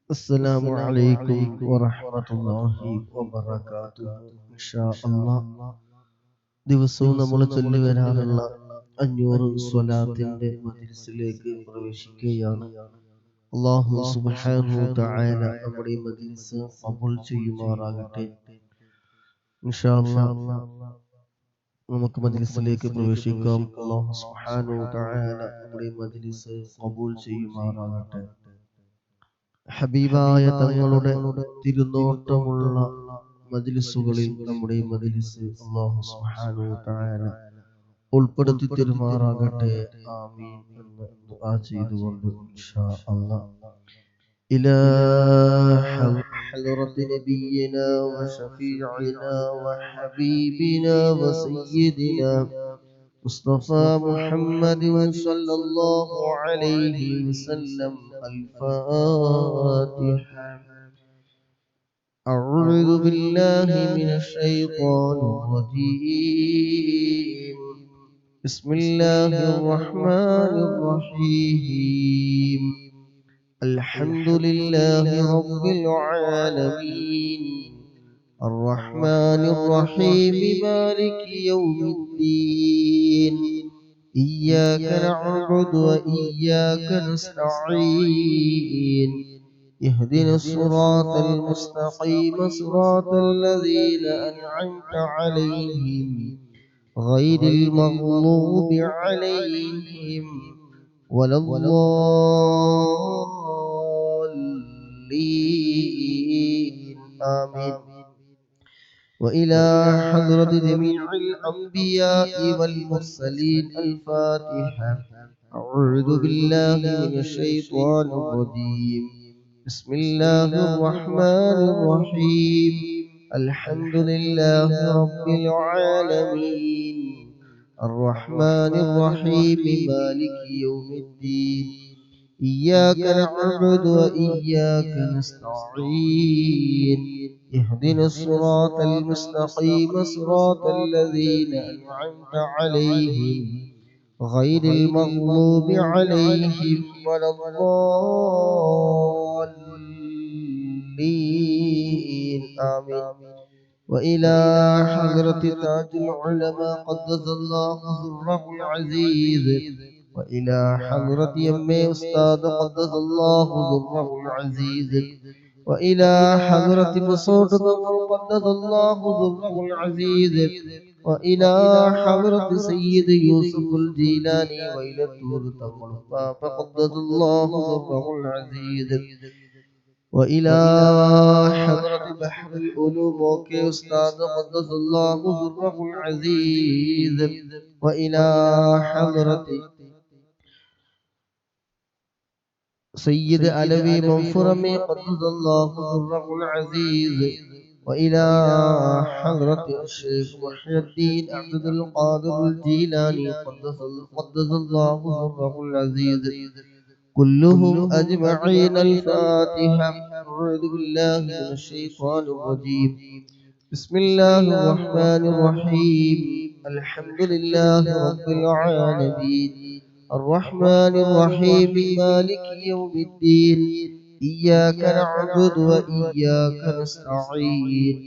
السلام عليكم ورحمة الله وبركاته. إن شاء الله ദിവസവും നമ്മൾ ചൊല്ലി വരാറുള്ള 500 സ്വലാത്തിന്റെ മജ്‌ലിസിലേക്ക് പ്രവേശിക്കുകയാണ്. അല്ലാഹു സുബ്ഹാനഹു തആല നമ്മുടെ ഈ മജ്‌ലിസ് ഖബൂൽ ചെയ്യുമാറാകട്ടെ. ഇൻഷാ അല്ലാഹ് നമുക്ക് മജ്‌ലിസിലേക്ക് പ്രവേശിക്കാം. അല്ലാഹു സുബ്ഹാനഹു തആല നമ്മുടെ ഈ മജ്‌ലിസ് ഖബൂൽ ചെയ്യുമാറാകട്ടെ. ഹബീബായ തങ്ങളുടെ തിരുനോട്ടമുള്ള മജ്‌ലിസുകളിൽ നമ്മുടെ ഈ മജ്‌ലിസ് അല്ലാഹു സുബ്ഹാനഹു തആല ഉൾപ്പെടുത്തി തരുമാറാകട്ടെ. ആമീൻ എന്ന് ദുആ ചെയ്തുകൊണ്ട് ഇൻഷാ അല്ലാഹ് ഇലാ ഹളറത്തി നബിയിനാ വശഫീഇനാ വഹബീബിനാ വസയ്യിദിനാ മുസ്തഫാ മുഹമ്മദ് സ്വല്ലല്ലാഹു അലൈഹി വസല്ലം. الفاتحة. أعوذ بالله من الشيطان الرجيم. بسم الله الرحمن الرحيم. الحمد لله رب العالمين الرحمن الرحيم مالك يوم الدين إياك نعبد وإياك نستعين اهدنا الصراط المستقيم صراط الذين أنعمت عليهم غير المغضوب عليهم ولا الضالين. آمين. وإلى حضرة جميع الأنبياء والمرسلين. الفاتحة. أعوذ بالله من الشيطان الرجيم. بسم الله الرحمن الرحيم. الحمد لله رب العالمين الرحمن الرحيم مالك يوم الدين إياك نعبد وإياك نستعين اهدنا الصراط المستقيم صراط الذين أنعمت عليهم غير المغضوب عليهم ولا الضالين. آمين. وإلى حضرة تاج العلماء قدس الله سره العزيز. وإلى حضرة يمي أستاذ قدس الله سره العزيز. وإلى حضرة بصوت قدس الله سره العزيز. وإلى حضرة سيد يوسف الجيلاني وإلى الدور فقدس الله سره العزيز. وإلى حضرة بحر العلوم وكي أستاذ قدس الله سره العزيز. وإلى حضرة سيد علوي منفرمي قدس الله سره العزيز. وإلى حضرة الشيخ محي الدين عبد القادر الجيلاني قدس الله سره العزيز كلهم أجمعين. الفاتحة. أعوذ بالله من الشيطان الرجيم. بسم الله الرحمن الرحيم. الحمد لله رب العالمين الرحمن الرحيم مالك يوم الدين إياك نعبد وإياك نستعين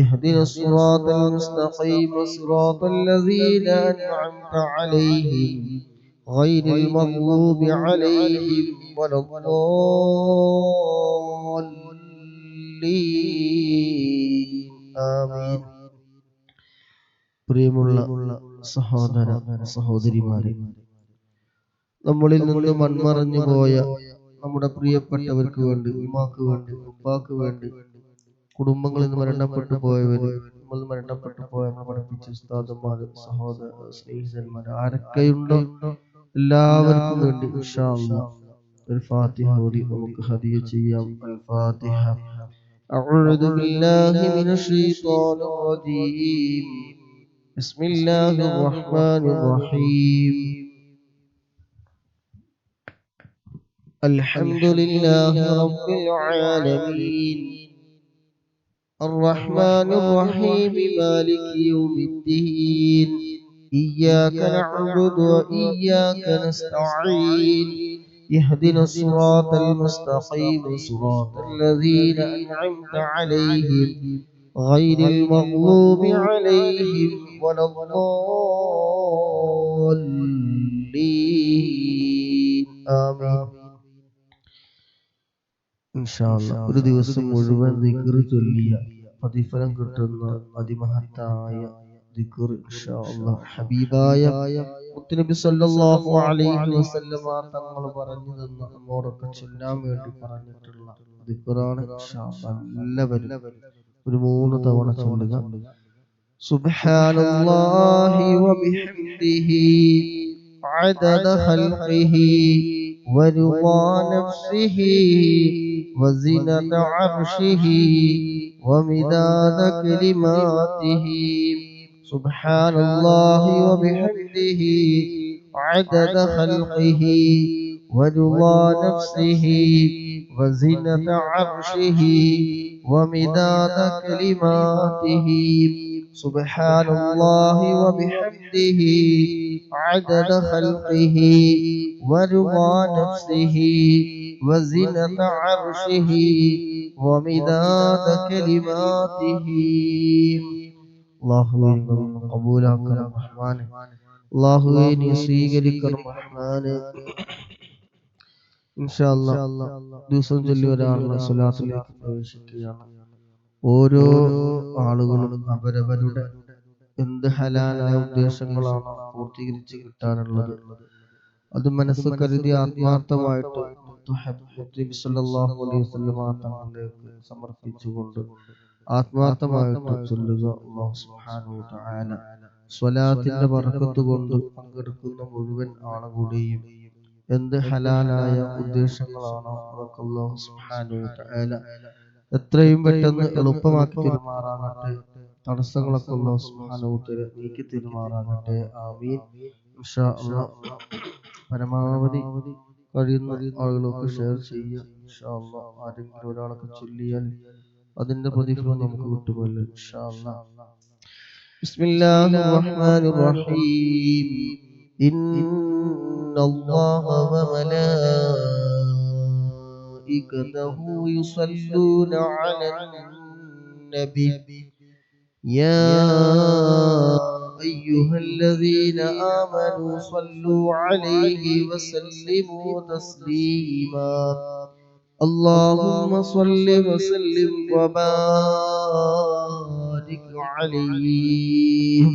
اهدنا الصراط المستقيم صراط الذين أنعمت عليهم غير المغضوب عليهم ولا الضالين. آمين. പ്രിയമുള്ള സഹോദര സഹോദരിമാരെ, നമ്മളിൽ നിന്ന് മൺമറഞ്ഞു പോയ നമ്മുടെ പ്രിയപ്പെട്ടവർക്ക് വേണ്ടി, ഉമ്മാക്ക് വേണ്ടി, ഉപ്പാക്ക് വേണ്ടി, കുടുംബങ്ങളിൽ നിന്ന് മരണപ്പെട്ടു പോയവര്, നമ്മൾ മരണപ്പെട്ടു പോയ പഠിപ്പിച്ച ഉസ്താദുമാര്, സഹോദര സ്നേഹിതന്മാർ ആരൊക്കെയുണ്ടോ എല്ലാവർക്കും വേണ്ടി ഇൻഷാ അല്ലാഹ് ഒരു ഫാത്തിഹ ഓതി നമുക്ക് ഹദിയ ചെയ്യാം. അൽ ഫാത്തിഹ. അഊദു ബില്ലാഹി മിനശ് ശൈത്വാനിർ റജീം. ബിസ്മില്ലാഹിർ റഹ്മാനിർ റഹീം. അൽഹംദുലില്ലാഹി റബ്ബിൽ ആലമീൻ അർറഹ്മാനിർ റഹീം മാലികി യൗമിദ്ദീൻ إياك نعبد وإياك نستعين اهدنا الصراط المستقيم صراط الذين أنعمت عليهم غير المغضوب عليهم ولا الضالين آمين. ഇൻഷാ അല്ലാഹ് ഒരു ദിവസം മുഴുവൻ ദിക്ർ ചൊല്ലിയ പ്രതിഫലം കിട്ടുന്ന അതിമഹത്തായ ദിക്ർ ഇൻഷാ അല്ലാഹ് ഹബീബായ മുത്തുനബി സല്ലല്ലാഹു അലൈഹി വസല്ലമ തങ്ങൾ പറഞ്ഞു തന്ന നമ്മോടൊക്കെ ചൊല്ലാൻ വേണ്ടി പറഞ്ഞിട്ടുള്ള ദിക്റാണ് ഇൻഷാ അല്ലാഹ്. എല്ലാവരും ഒരു 3 തവണ ചൊല്ലുക. സുബ്ഹാനല്ലാഹി വബിഹംദിഹി عدد خلقه ورضا نفسه وزنة عرشه ومداد كلماته. سبحان الله وبحمده عدد خلقه ورضا نفسه وزنة عرشه ومداد كلماته. سبحان الله وبحمده عدد خلقه ورضا نفسه وزنة عرشه ومداد كلماته. അല്ലാഹുവേ കബൂലാക്കണം റഹ്മാനെ. അല്ലാഹുവേ നീ സ്വീകരിക്കണം റഹ്മാനെ. ഇൻഷാ അല്ലാഹ് ദിവസം ചൊല്ലി ഒരാളുടെ സ്വലാത്തിലേക്ക് പ്രവേശിക്കുകയാണ്. ഓരോ ആളുകളും അവരവരുടെ എന്ത് ഹലാലായ ഉദ്ദേശങ്ങളാണ് പൂർത്തീകരിച്ച് കിട്ടാനുള്ളത് അത് മനസ്സ് കരുതി ആത്മാർത്ഥമായിട്ട് സല്ലല്ലാഹു അലൈഹി വസല്ലം തങ്ങളിലേക്ക് സമർപ്പിച്ചുകൊണ്ട് ആത്മാർത്ഥമായിട്ട് ചൊല്ലുക. അല്ലാഹു സുബ്ഹാനഹു വ തആല സ്വലാത്തിന്റെ ബർക്കത്ത് കൊണ്ട് പങ്കെടുക്കുന്ന മുഴുവൻ ആളുകളുടെയും എന്ത് ഹലാലായ ഉദ്ദേശങ്ങളാണോ അതൊക്കെ അല്ലാഹു സുബ്ഹാനഹു വ തആല എത്രയും പെട്ടെന്ന് എളുപ്പമാക്കി തരുമാറാകട്ടെ. തടസ്സങ്ങളൊക്കെ അല്ലാഹു സുബ്ഹാനഹു വ തആല നീക്കി തരുമാറാകട്ടെ. ആമീൻ. ഇൻഷാ അല്ലാഹ് പരമാവധി കഴിയുന്ന ആളുകളൊക്കെ ഷെയർ ചെയ്യുക. ഇൻഷാ അല്ലാഹ് ആരെങ്കിലും ഒരാളൊക്കെ ചൊല്ലിയാൽ അതിന്റെ പ്രതിഫലം നമുക്ക് കിട്ടുമല്ലോ ഇൻഷാ അല്ലാഹ്. ബിസ്മില്ലാഹിർ റഹ്മാനിർ റഹീം. ഇന്നല്ലാഹ വ മലായികതഹു യുസല്ലൂന അലൻ നബി യാ അയ്യുഹല്ലദീന ആമനൂ സ്വല്ലൂ അലൈഹി വസല്ലിമൂ തസ്ലീമാ. اللهم صل وسلم وبارك عليه.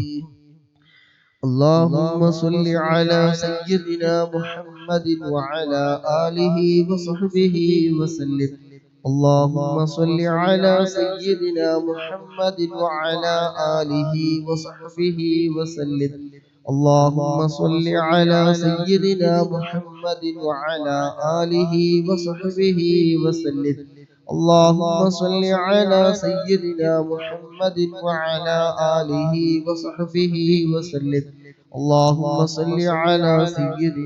اللهم صل على سيدنا محمد وعلى آله وصحبه وسلم. اللهم صل على سيدنا محمد وعلى آله وصحبه وسلم. اللهم صل على سيدنا محمد وعلى آله وصحبه وسلم. اللهم صل على سيدنا محمد وعلى آله وصحبه وسلم. اللهم صل على سيدنا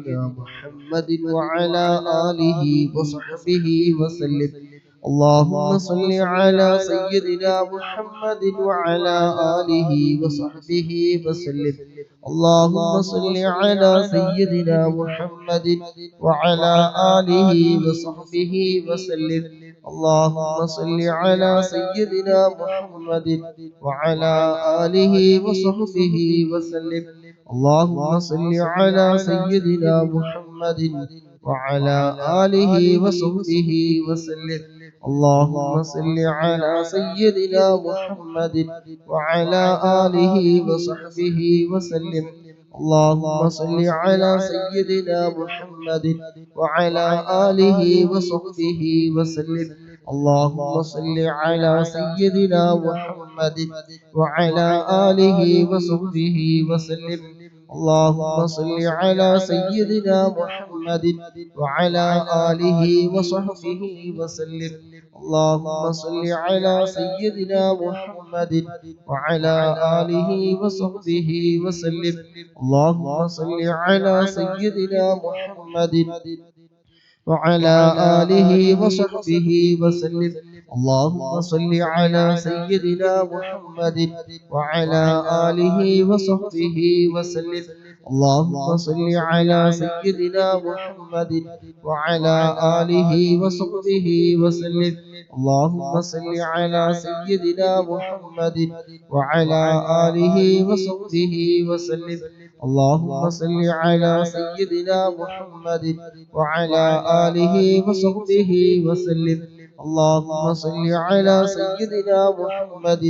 محمد وعلى آله وصحبه وسلم. اللهم صل على سيدنا محمد وعلى آله وصحبه وسلم. اللهم صل على سيدنا محمد وعلى آله وصحبه وسلم. اللهم صل على سيدنا محمد وعلى آله وصحبه وسلم. اللهم صل على سيدنا محمد وعلى آله وصحبه وسلم. اللهم صل على سيدنا محمد وعلى آله وصحبه وسلم. اللهم صل على سيدنا محمد وعلى آله وصحبه وسلم. اللهم صل على سيدنا محمد وعلى آله وصحبه وسلم. اللهم صل على سيدنا محمد وعلى آله وصحبه وسلم. اللهم صل على سيدنا محمد وعلى آله وصحبه وسلم. اللهم صل على سيدنا محمد وعلى آله وصحبه وسلم. اللهم صل على سيدنا محمد وعلى آله وصحبه وسلم. اللهم صل على سيدنا محمد وعلى آله وصحبه وسلم. اللهم صل على سيدنا محمد وعلى آله وصحبه وسلم. اللهم صل على سيدنا محمد وعلى آله وصحبه وسلم. اللهم صل على سيدنا محمد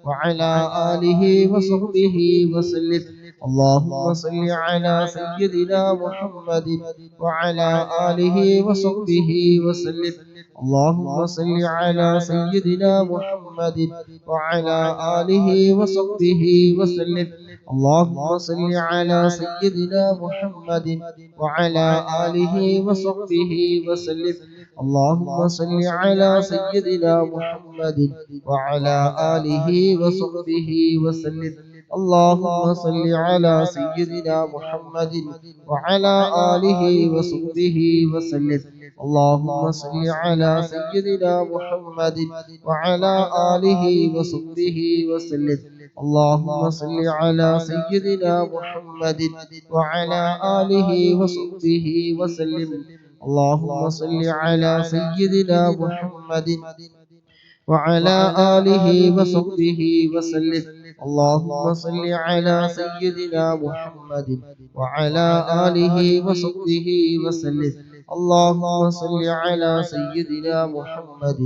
وعلى آله وصحبه وسلم. اللهم صل على سيدنا محمد وعلى آله وصحبه وسلم. اللهم صل على سيدنا محمد وعلى آله وصحبه وسلم. اللهم صل على سيدنا محمد وعلى آله وصحبه وسلم. اللهم صل على سيدنا محمد وعلى آله وصحبه وسلم. اللهم صل على سيدنا محمد وعلى آله وصحبه وسلم. اللهم صل على سيدنا محمد وعلى آله وصحبه وسلم. اللهم صل على سيدنا محمد وعلى آله وصحبه وسلم. اللهم صل على سيدنا محمد وعلى آله وصحبه وسلم. اللهم صل على سيدنا محمد وعلى آله وصحبه وسلم. اللهم صل على سيدنا محمد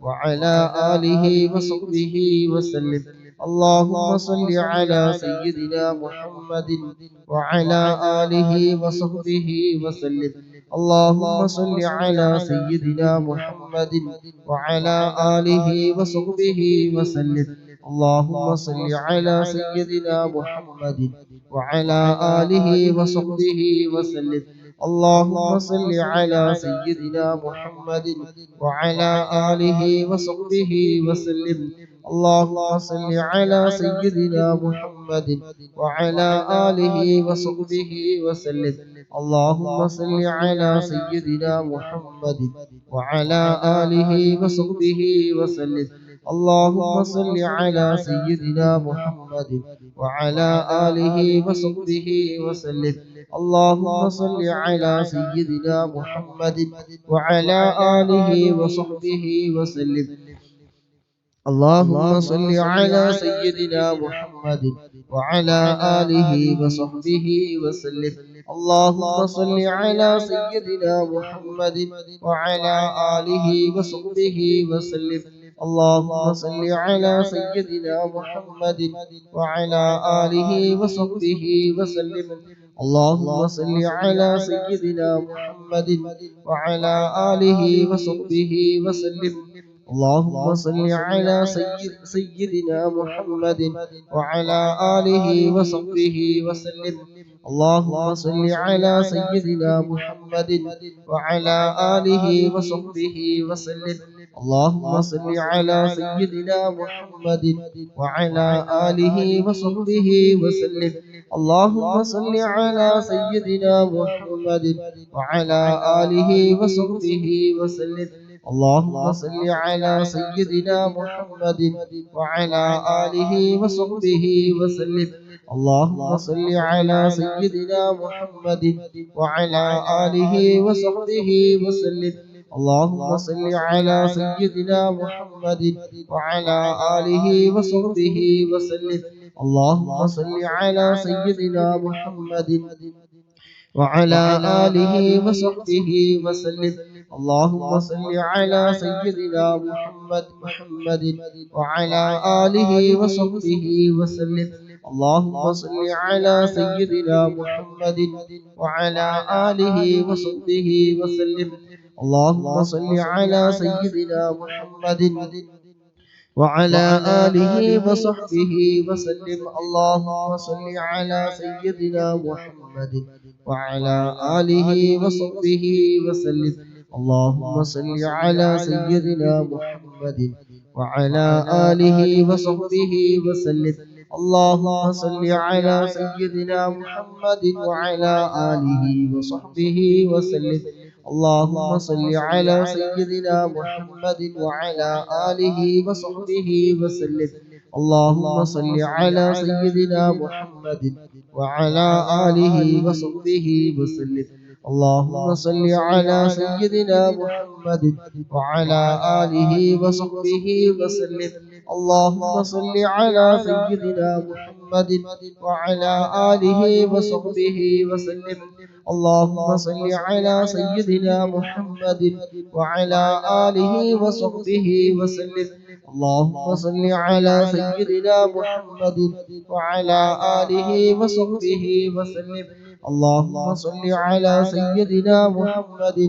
وعلى آله وصحبه وسلم. اللهم صل على سيدنا محمد وعلى آله وصحبه وسلم. اللهم صل على سيدنا محمد وعلى آله وصحبه وسلم. اللهم صل على سيدنا محمد وعلى آله وصحبه وسلم. اللهم صل على سيدنا محمد وعلى آله وصحبه وسلم. اللهم صل على سيدنا محمد وعلى آله وصحبه وسلم. اللهم صل على سيدنا محمد وعلى آله وصحبه وسلم. اللهم صل على سيدنا محمد وعلى آله وصحبه وسلم. اللهم صل على سيدنا محمد وعلى آله وصحبه وسلم. اللهم صل على سيدنا محمد وعلى آله وصحبه وسلم. اللهم صل على سيدنا محمد وعلى آله وصحبه وسلم. اللهم صل على سيدنا محمد وعلى آله وصحبه وسلم. اللهم صل على سيدنا محمد وعلى آله وصحبه وسلم. اللهم صل على سيدنا محمد وعلى آله وصحبه وسلم. اللهم صل على سيدنا محمد وعلى آله وصحبه وسلم. اللهم صل على سيدنا محمد وعلى آله وصحبه وسلم. اللهم صل على سيدنا محمد وعلى آله وصحبه وسلم. اللهم صل على سيدنا محمد وعلى آله وصحبه وسلم. اللهم صل على سيدنا محمد وعلى آله وصحبه وسلم. اللهم صل على سيدنا محمد وعلى آله وصحبه وسلم. اللهم صل على سيدنا محمد وعلى آله وصحبه وسلم. اللهم صل على سيدنا محمد وعلى آله وصحبه وسلم. اللهم صل على سيدنا محمد وعلى آله وصحبه وسلم. اللهم صل على سيدنا محمد وعلى آله وصحبه وسلم. اللهم صل على سيدنا محمد وعلى آله وصحبه وسلم. اللهم صل على سيدنا محمد وعلى آله وصحبه وسلم. اللهم صل على سيدنا محمد وعلى آله وصحبه وسلم. اللهم صل على سيدنا محمد وعلى آله وصحبه وسلم. اللهم صل على سيدنا محمد وعلى آله وصحبه وسلم. اللهم صل على سيدنا محمد وعلى آله وصحبه وسلم. اللهم صل على سيدنا محمد وعلى آله وصحبه وسلم. اللهم صل على سيدنا محمد وعلى آله وصحبه وسلم. اللهم صل على سيدنا محمد وعلى آله وصحبه وسلم. اللهم صل على سيدنا محمد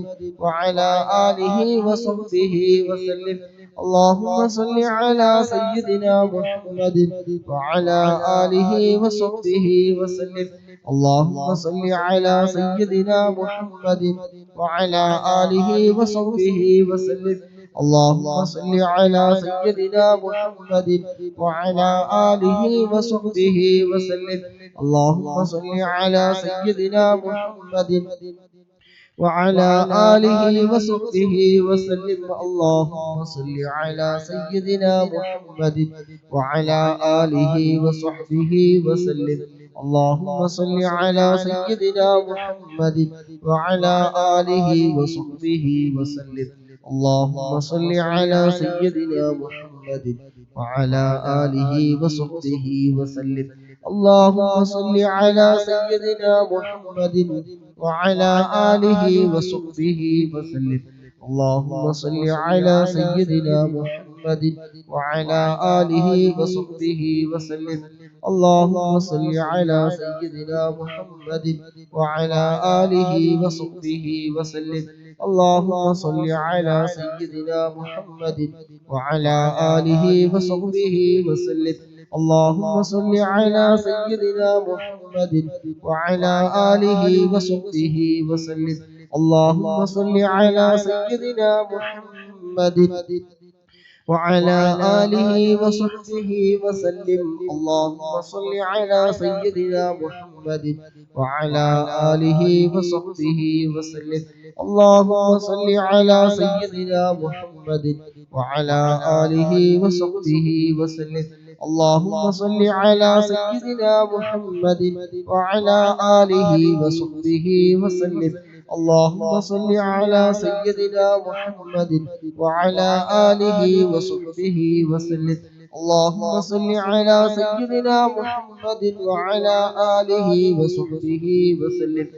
وعلى آله وصحبه وسلم. اللهم صل على سيدنا محمد وعلى آله وصحبه وسلم. اللهم صل على سيدنا محمد وعلى آله وصحبه وسلم. اللهم صل على سيدنا محمد وعلى آله وصحبه وسلم. اللهم صل على سيدنا محمد وعلى آله وصحبه وسلم. اللهم صل على سيدنا محمد وعلى آله وصحبه وسلم. اللهم صل على سيدنا محمد وعلى آله وصحبه وسلم. اللهم صل على سيدنا محمد وعلى آله وصحبه وسلم. اللهم صل على سيدنا محمد وعلى آله وصحبه وسلم. اللهم صل على سيدنا محمد وعلى آله وصحبه وسلم. اللهم صل على سيدنا محمد وعلى آله وصحبه وسلم. اللهم صل على سيدنا محمد وعلى آله وصحبه وسلم. اللهم صل على سيدنا محمد وعلى آله وصحبه وسلم. اللهم صل على سيدنا محمد وعلى آله وصحبه وسلم. اللهم صل على سيدنا محمد وعلى آله وصحبه وسلم. اللهم صل على سيدنا محمد وعلى آله وصحبه وسلم. اللهم صل على سيدنا محمد وعلى آله وصحبه وسلم. اللهم صل على سيدنا محمد وعلى آله وصحبه وسلم. اللهم صل على سيدنا محمد وعلى آله وصحبه وسلم. اللهم صل على سيدنا محمد وعلى آله وصحبه وسلم.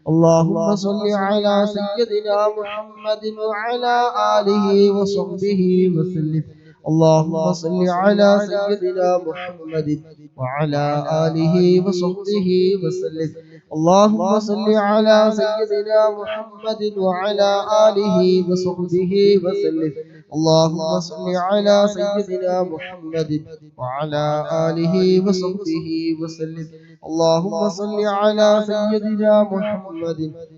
اللهم صل على سيدنا محمد وعلى آله وصحبه وسلم. اللهم صل على سيدنا محمد وعلى آله وصحبه وسلم. اللهم صل على سيدنا محمد وعلى آله وصحبه وسلم. اللهم صل على سيدنا محمد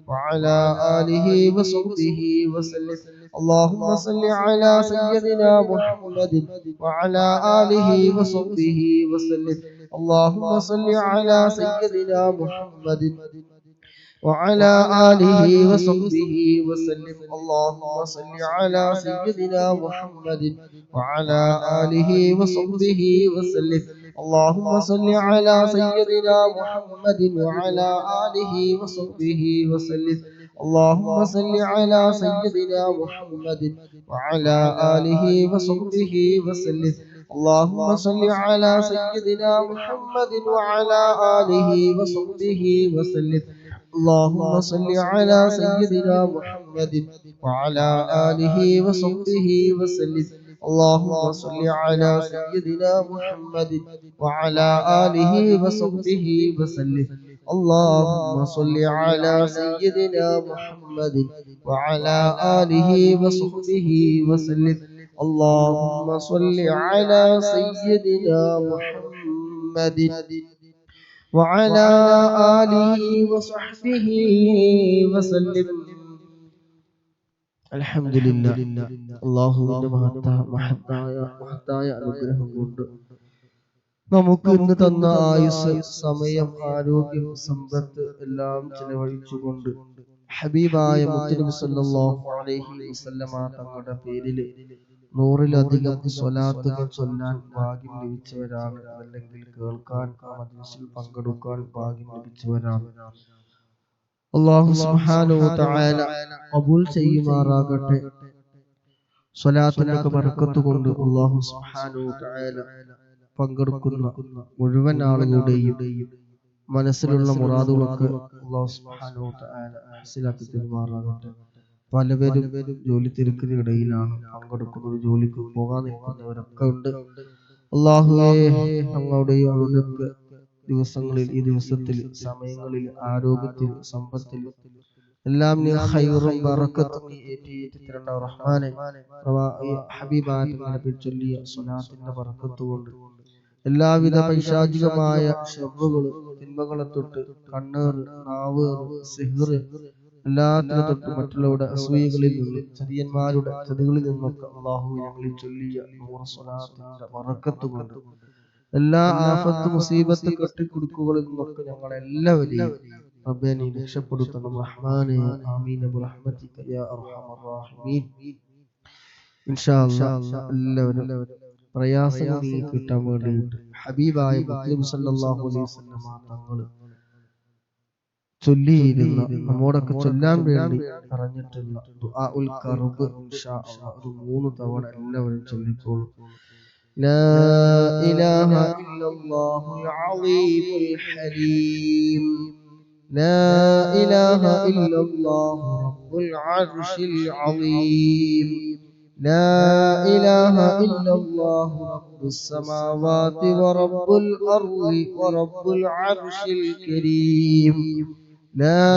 وعلى آله وصحبه وسلم. اللهم صل على سيدنا محمد وعلى آله وصحبه وسلم. اللهم صل على سيدنا محمد وعلى آله وصحبه وسلم. اللهم صل على سيدنا محمد وعلى آله وصحبه وسلم. اللهم صل على سيدنا محمد وعلى آله وصحبه وسلم. اللهم صل على سيدنا محمد وعلى آله وصحبه وسلم. اللهم صل على سيدنا محمد وعلى آله وصحبه وسلم. اللهم صل على سيدنا محمد وعلى آله وصحبه وسلم. اللهم صل على سيدنا محمد وعلى آله وصحبه وسلم. اللهم صل على سيدنا محمد وعلى آله وصحبه وسلم. اللهم صل على سيدنا محمد وعلى آله وصحبه وسلم. الحمد لله. അല്ലാഹുവിന്റെ മഹത്തായ അനുഗ്രഹം കൊണ്ട് നമുക്ക് ഇന്ന് തന്ന ആയുസ്, സമയം, ആരോഗ്യം, സമ്പത്ത് എല്ലാം ചെലവഴിച്ചുകൊണ്ട് ഹബീബായ മുത്തുനബി സല്ലല്ലാഹു അലൈഹി വസല്ലമ തങ്ങളുടെ പേരിൽ 100-ലധികം സ്വലാത്തുകൾ ചൊല്ലാൻ ഭാഗ്യം ലഭിച്ചവരാണ്, അതല്ലെങ്കിൽ കേൾക്കാൻ മജ്‌ലിസിൽ പങ്കെടുക്കാൻ ഭാഗ്യം ലഭിച്ചവരാണ്. അല്ലാഹു സുബ്ഹാനഹു വ തആല ഖബൂൽ ചെയ്യുമാറാകട്ടെ. സ്വലാത്തിന്റെ ബർക്കത്ത് കൊണ്ട് അല്ലാഹു സുബ്ഹാനഹു വ തആല പങ്കെടുക്കുന്ന മുഴുവൻ ആളുകളുടെയും മനസ്സിലുള്ള മുറാദുകളൊക്കെ അല്ലാഹു സുബ്ഹാനഹു വ തആല ഹാസിലാക്കി തരുമാറാകട്ടെ. പലവരും ജോലി തിരക്കിനിടയിലാണ് പങ്കെടുക്കുന്നത്, ജോലിക്ക് പോകാൻ നിൽക്കുന്നവരൊക്കെ ഉണ്ട്. അല്ലാഹുവേ, ഞങ്ങളുടെയും അവരുടെയൊക്കെ ദിവസങ്ങളിൽ, ഈ ദിവസത്തിൽ, സമയങ്ങളിൽ, ആരോഗ്യത്തിൽ, സമ്പത്തിൽ എല്ലാം നീ ഖൈറും ബറക്കത്തും നീ ഏറ്റി തരണ്ട റഹ്മാനെ. ഹബീബായ തങ്ങളെ ചൊല്ലിയ സ്വലാത്തിന്റെ ബറക്കത്ത് കൊണ്ട് എല്ലാവിധ പൈശാചികമായ ശർറുകളും തിന്മകളെ തൊട്ട്, കണ്ണേറ്, നാവ്, സിഹ്ർ, എല്ലാത്തിനെ തൊട്ട്, മറ്റുള്ളവരുടെ അസൂയകളിൽ നിന്ന്, ചതിയന്മാരുടെ ചതികളിൽ നിന്നൊക്കെ അല്ലാഹു ഞങ്ങളിൽ ചൊല്ലിയ നൂറ് സ്വലാത്തിന്റെ ബറക്കത്ത് കൊണ്ട് എല്ലാ ആഫത്ത്, മുസീബത്ത്, കെട്ടിക്കുടുക്കുകളിൽ നിന്നൊക്കെ ഞങ്ങളെല്ലാവരെയും റബ്ബേ നീ രക്ഷപ്പെടുത്തണം റഹ്മാനെ. ആമീൻ ബിറഹ്മതിക യാ അർഹമർ റഹീമീൻ. ഇൻഷാ അല്ലാഹ് എല്ലാവരും പ്രയാസങ്ങൾ കിട്ടാൻ വേണ്ടിയിട്ട് ഹബീബായ മുഹമ്മദ് സല്ലല്ലാഹു അലൈഹി വസല്ലം തങ്ങൾ ചൊല്ലിയിരുന്ന, നമ്മോടൊക്കെ ചൊല്ലാൻ വേണ്ടി പറഞ്ഞിട്ടുള്ള ദുആഉൽ കർബ് ഇൻഷാ അല്ലാഹ് ഒരു 3 തവണ എല്ലാവരും ചൊല്ലിക്കോളൂ. ലാ ഇലാഹ ഇല്ലല്ലാഹുൽ അളീമുൽ ഹലീം, ലാ ഇലാഹ ഇല്ലല്ലാഹു റബ്ബുൽ അർശിൽ അളീം, ലാ ഇലാഹ ഇല്ലല്ലാഹു റബ്ബുസ് സമാവാതി വറബ്ബുൽ അർളി വറബ്ബുൽ അർശിൽ കരീം, ലാ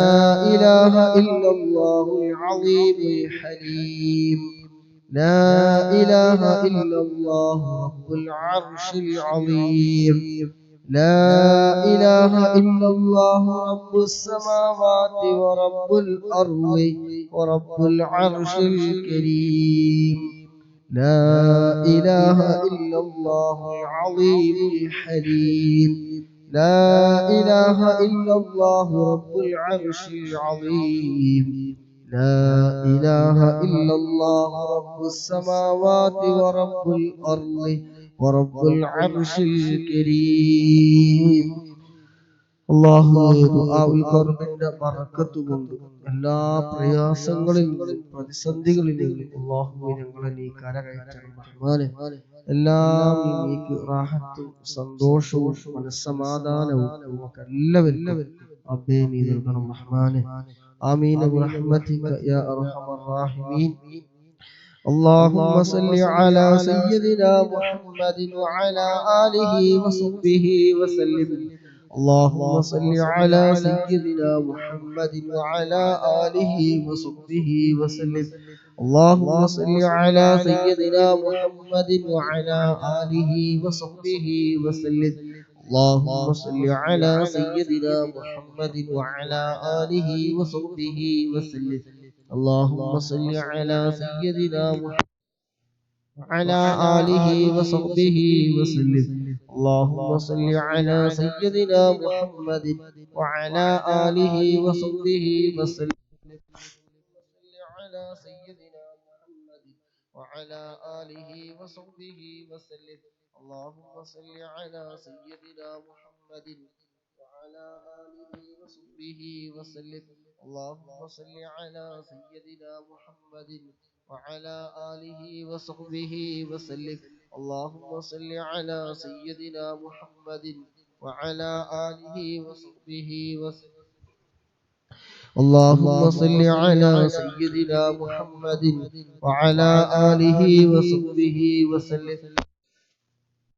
ഇലാഹ ഇല്ലല്ലാഹുൽ അളീമുൽ ഹലീം, ലാ ഇലാഹ ഇല്ലല്ലാഹു റബ്ബുൽ അർശിൽ അളീം, ലാ ഇലാഹ ഇല്ലല്ലാഹു റബ്ബുസ് സമാവാതി വറബ്ബുൽ അർളി വറബ്ബുൽ അർശിൽ കരീം, ലാ ഇലാഹ ഇല്ലല്ലാഹുൽ അളീമുൽ ഹലീം, ലാ ഇലാഹ ഇല്ലല്ലാഹു റബ്ബുൽ അർശിൽ അളീം, ലാ ഇലാഹ ഇല്ലല്ലാഹു റബ്ബുസ് സമാവാതി വറബ്ബുൽ അർളി വറബ്ബുൽ അർശിൽ കരീം. അല്ലാഹുവേ, ദുആഉൽ ഖർബിന്റെ ബറക്കത്ത് കൊണ്ട് എല്ലാ പ്രയാസങ്ങളിൽ നിന്നും, പ്രതിസന്ധികളിൽ നിന്നും അല്ലാഹുവേ ഞങ്ങളെ നീ കരകയറ്റണം റഹ്മാനെ. എല്ലാം നീക്ക് റാഹത്തും സന്തോഷവും മനസ്സമാധാനവും നമുക്ക് എല്ലാവർക്കും റബ്ബേ നീ നൽകണം റഹ്മാനെ. ആമീൻ ബിറഹ്മതിക യാ അർഹമർ റഹീമീൻ. اللهم صل على سيدنا محمد وعلى آله وصحبه وسلم. اللهم صل على سيدنا محمد وعلى آله وصحبه وسلم. اللهم صل على سيدنا محمد وعلى آله وصحبه وسلم. اللهم صل على سيدنا محمد وعلى آله وصحبه وسلم. اللهم صل على سيدنا محمد وعلى آله وصحبه وسلم. اللهم صل على سيدنا محمد وعلى آله وصحبه وسلم. على سيدنا محمد وعلى آله وصحبه وسلم. اللهم صل على سيدنا محمد وعلى آله وصحبه وسلم. اللهم صل على سيدنا محمد وعلى آله وصحبه وسلم. اللهم صل على سيدنا محمد وعلى آله وصحبه وسلم. اللهم صل على سيدنا محمد وعلى آله وصحبه وسلم.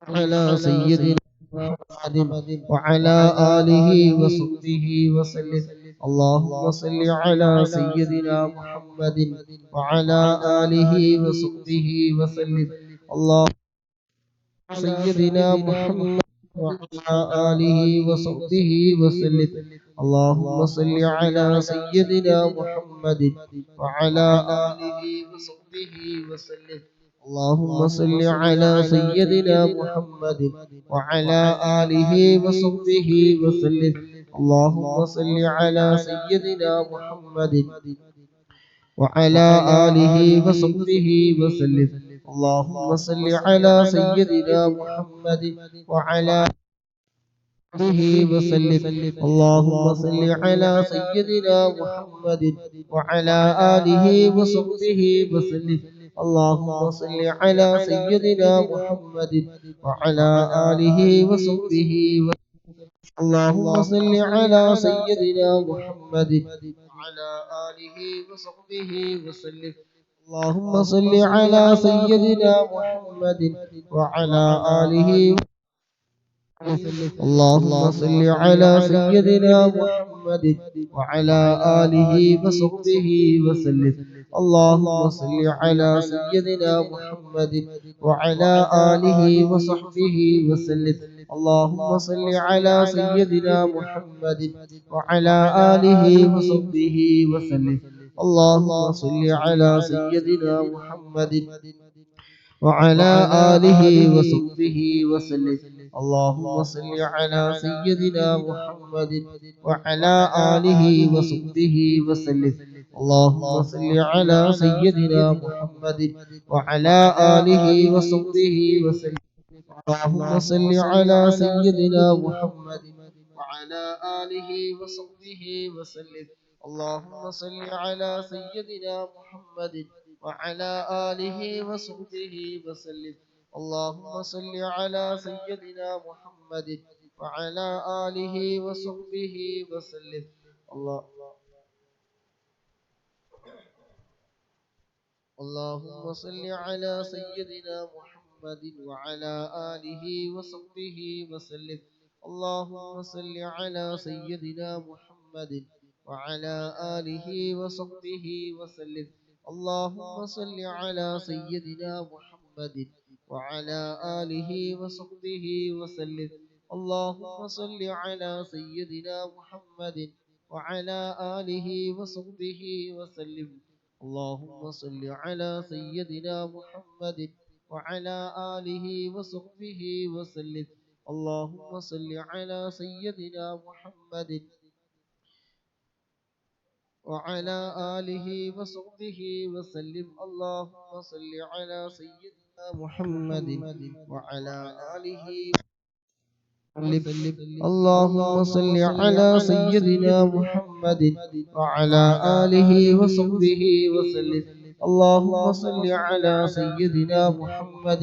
على سيدنا محمد وعلى آله وصحبه وسلم. اللهم صل على سيدنا محمد وعلى آله وصحبه وسلم. اللهم سيدنا محمد وعلى آله وصحبه وسلم. اللهم صل على سيدنا محمد وعلى آله وصحبه وسلم. اللهم صل على سيدنا محمد وعلى آله وصحبه وسلم. اللهم صل على سيدنا محمد وعلى آله وصحبه وسلم. اللهم صل على سيدنا محمد وعلى آله وسلم. اللهم صل على سيدنا محمد وعلى آله وصحبه وسلم. اللهم صل على سيدنا محمد وعلى آله وصحبه وسلم. اللهم صل على سيدنا محمد وعلى آله وصحبه وسلم. اللهم صل على سيدنا محمد وعلى آله وسلم. اللهم صل على سيدنا محمد وعلى آله وصحبه وسلم. اللهم صل على سيدنا محمد وعلى آله وصحبه وسلم. اللهم صل على سيدنا محمد وعلى آله وصحبه وسلم. اللهم صل على سيدنا محمد وعلى آله وصحبه وسلم. اللهم صل على سيدنا محمد وعلى آله وصحبه وسلم. اللهم صل على سيدنا محمد وعلى آله وصحبه وسلم. اللهم صل على سيدنا محمد وعلى آله وصحبه وسلم. اللهم صل على سيدنا محمد وعلى آله وصحبه وسلم. اللهم صل على سيدنا محمد وعلى آله وصحبه وسلم. اللهم صل على سيدنا محمد وعلى آله وصحبه وسلم. اللهم صل على سيدنا محمد وعلى آله وصحبه وسلم. اللهم صل على سيدنا محمد وعلى آله وصحبه وسلم. اللهم صل على سيدنا محمد وعلى آله وصحبه وسلم. اللهم صل على سيدنا محمد وعلى آله وصحبه وسلم. اللهم صل على سيدنا محمد وعلى آله وصحبه وسلم. اللهم صل على سيدنا محمد وعلى آله وسلم. اللهم صل على سيدنا محمد وعلى آله وصحبه وسلم. اللهم صل على سيدنا محمد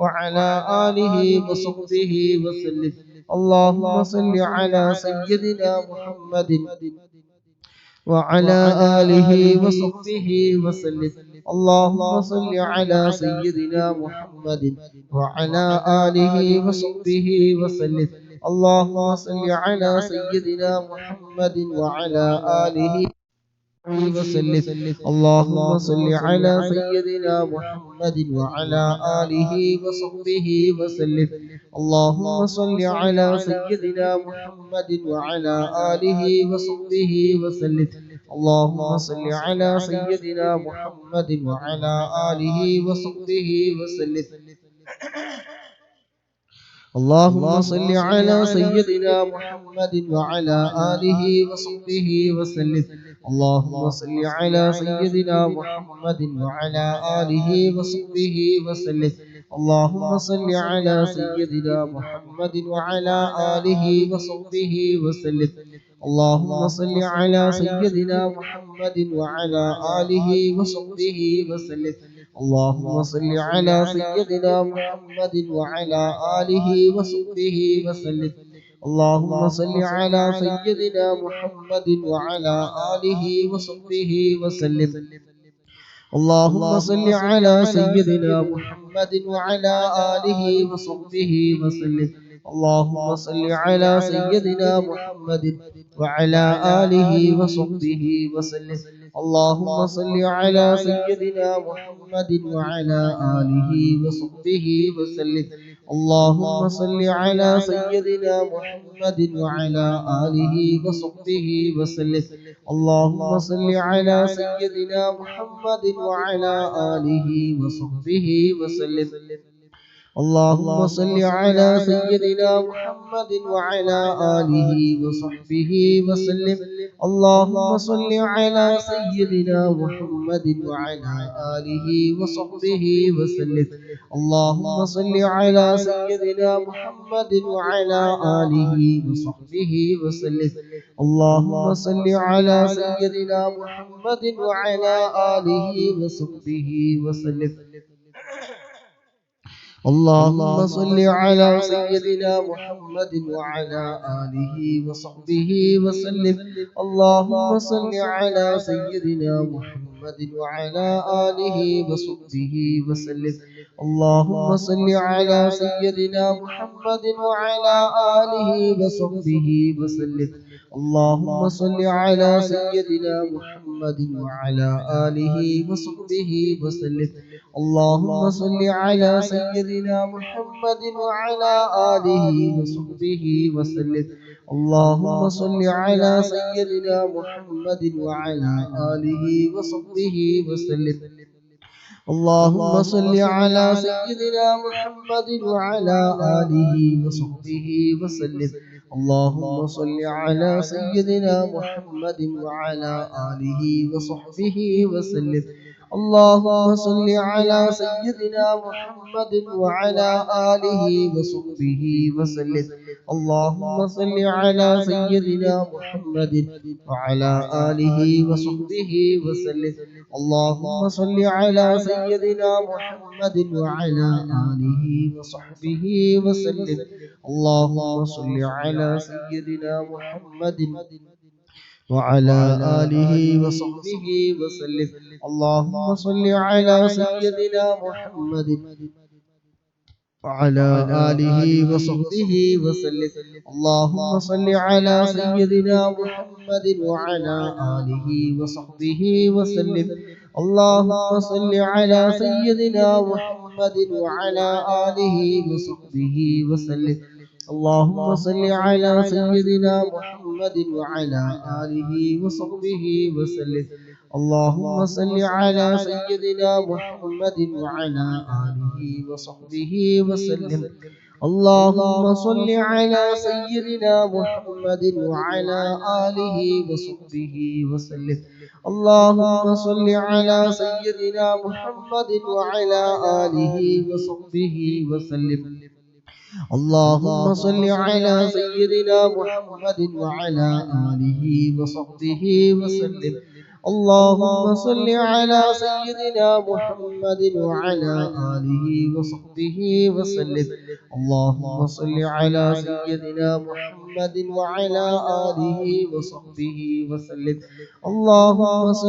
وعلى آله وصحبه وسلم. اللهم صل على سيدنا محمد وعلى آله وصحبه وسلم. اللهم صل على سيدنا محمد وعلى آله وصحبه وسلم. اللهم صل على سيدنا محمد وعلى آله وسلم. اللهم صل على سيدنا محمد وعلى آله وصحبه وسلم. اللهم صل على سيدنا محمد وعلى آله وصحبه وسلم. اللهم صل على سيدنا محمد وعلى آله وصحبه وسلم. اللهم صل على سيدنا محمد وعلى آله وصحبه وسلم. اللهم صل على سيدنا محمد وعلى آله وصحبه وسلم. اللهم صل على سيدنا محمد وعلى آله وصحبه وسلم. اللهم صل على سيدنا محمد وعلى آله وصحبه وسلم. اللهم صل على سيدنا محمد وعلى آله وصحبه وسلم. اللهم صل على سيدنا محمد وعلى آله وصحبه وسلم. اللهم صل على سيدنا محمد وعلى آله وصحبه وسلم. اللهم صل على سيدنا محمد وعلى آله وصحبه وسلم. اللهم صل على سيدنا محمد وعلى آله وصحبه وسلم. اللهم صل على سيدنا محمد وعلى آله وصحبه وسلم. اللهم صل على سيدنا محمد وعلى آله وصحبه وسلم. اللهم صل على سيدنا محمد وعلى آله وصحبه وسلم. اللهم صل على سيدنا محمد وعلى آله وصحبه وسلم. اللهم صل على سيدنا محمد وعلى آله وصحبه وسلم. اللهم صل على سيدنا محمد وعلى آله وصحبه وسلم. اللهم صل على سيدنا محمد وعلى آله وصحبه وسلم. اللهم صل على سيدنا محمد وعلى آله وصحبه وسلم. اللهم صل على سيدنا محمد وعلى آله وصحبه وسلم. اللهم صل على سيدنا محمد وعلى آله وصحبه وسلم. اللهم صل على سيدنا محمد وعلى آله وصحبه وسلم. اللهم صل على سيدنا محمد وعلى آله وصحبه وسلم. اللهم صل على سيدنا محمد وعلى آله وصحبه وسلم. اللهم صل على سيدنا محمد وعلى آله وصحبه وسلم. اللهم صل على سيدنا محمد وعلى آله وصحبه وسلم. اللهم صل على سيدنا محمد وعلى آله وصحبه وسلم. اللهم صل على سيدنا محمد وعلى آله وصحبه وسلم. اللهم صل على سيدنا محمد وعلى آله وصحبه وسلم. اللهم صل على سيدنا محمد وعلى آله وصحبه وسلم. اللهم صل على سيدنا محمد وعلى آله وصحبه وسلم. اللهم صل على سيدنا محمد وعلى آله وصحبه وسلم. اللهم صل على سيدنا محمد وعلى آله وصحبه وسلم. اللهم صل على سيدنا محمد وعلى آله وصحبه وسلم. اللهم صل على سيدنا محمد وعلى آله وصحبه وسلم. اللهم صل على سيدنا محمد وعلى آله وصحبه وسلم. اللهم صل على سيدنا محمد وعلى آله وصحبه وسلم. اللهم صل على سيدنا محمد وعلى آله وصحبه وسلم. اللهم صل على سيدنا محمد وعلى آله وصحبه وسلم. اللهم صل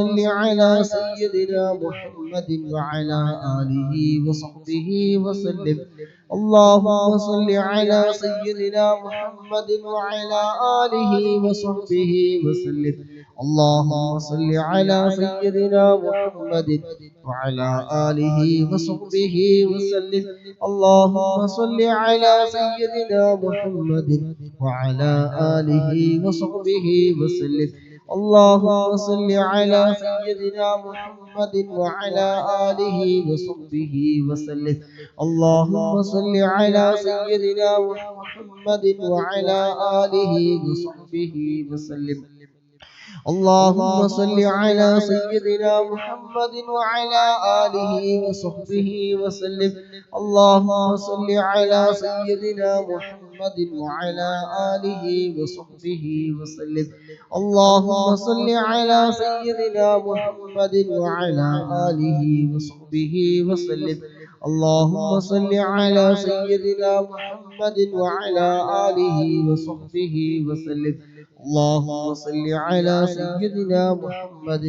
على سيدنا محمد وعلى آله وصحبه وسلم. اللهم صل على سيدنا محمد وعلى آله وصحبه وسلم. اللهم صل على سيدنا محمد وعلى آله وصحبه وسلم. اللهم صل على سيدنا محمد وعلى آله وصحبه وسلم. اللهم صل على سيدنا محمد وعلى آله وصحبه وسلم. اللهم صل على سيدنا محمد وعلى آله وصحبه وسلم. اللهم صل على سيدنا محمد وعلى آله وصحبه وسلم. اللهم صل على سيدنا محمد وعلى آله وصحبه وسلم. اللهم صل على سيدنا محمد وعلى آله وصحبه وسلم. اللهم صل على سيدنا محمد وعلى آله وصحبه وسلم. اللهم صل على سيدنا محمد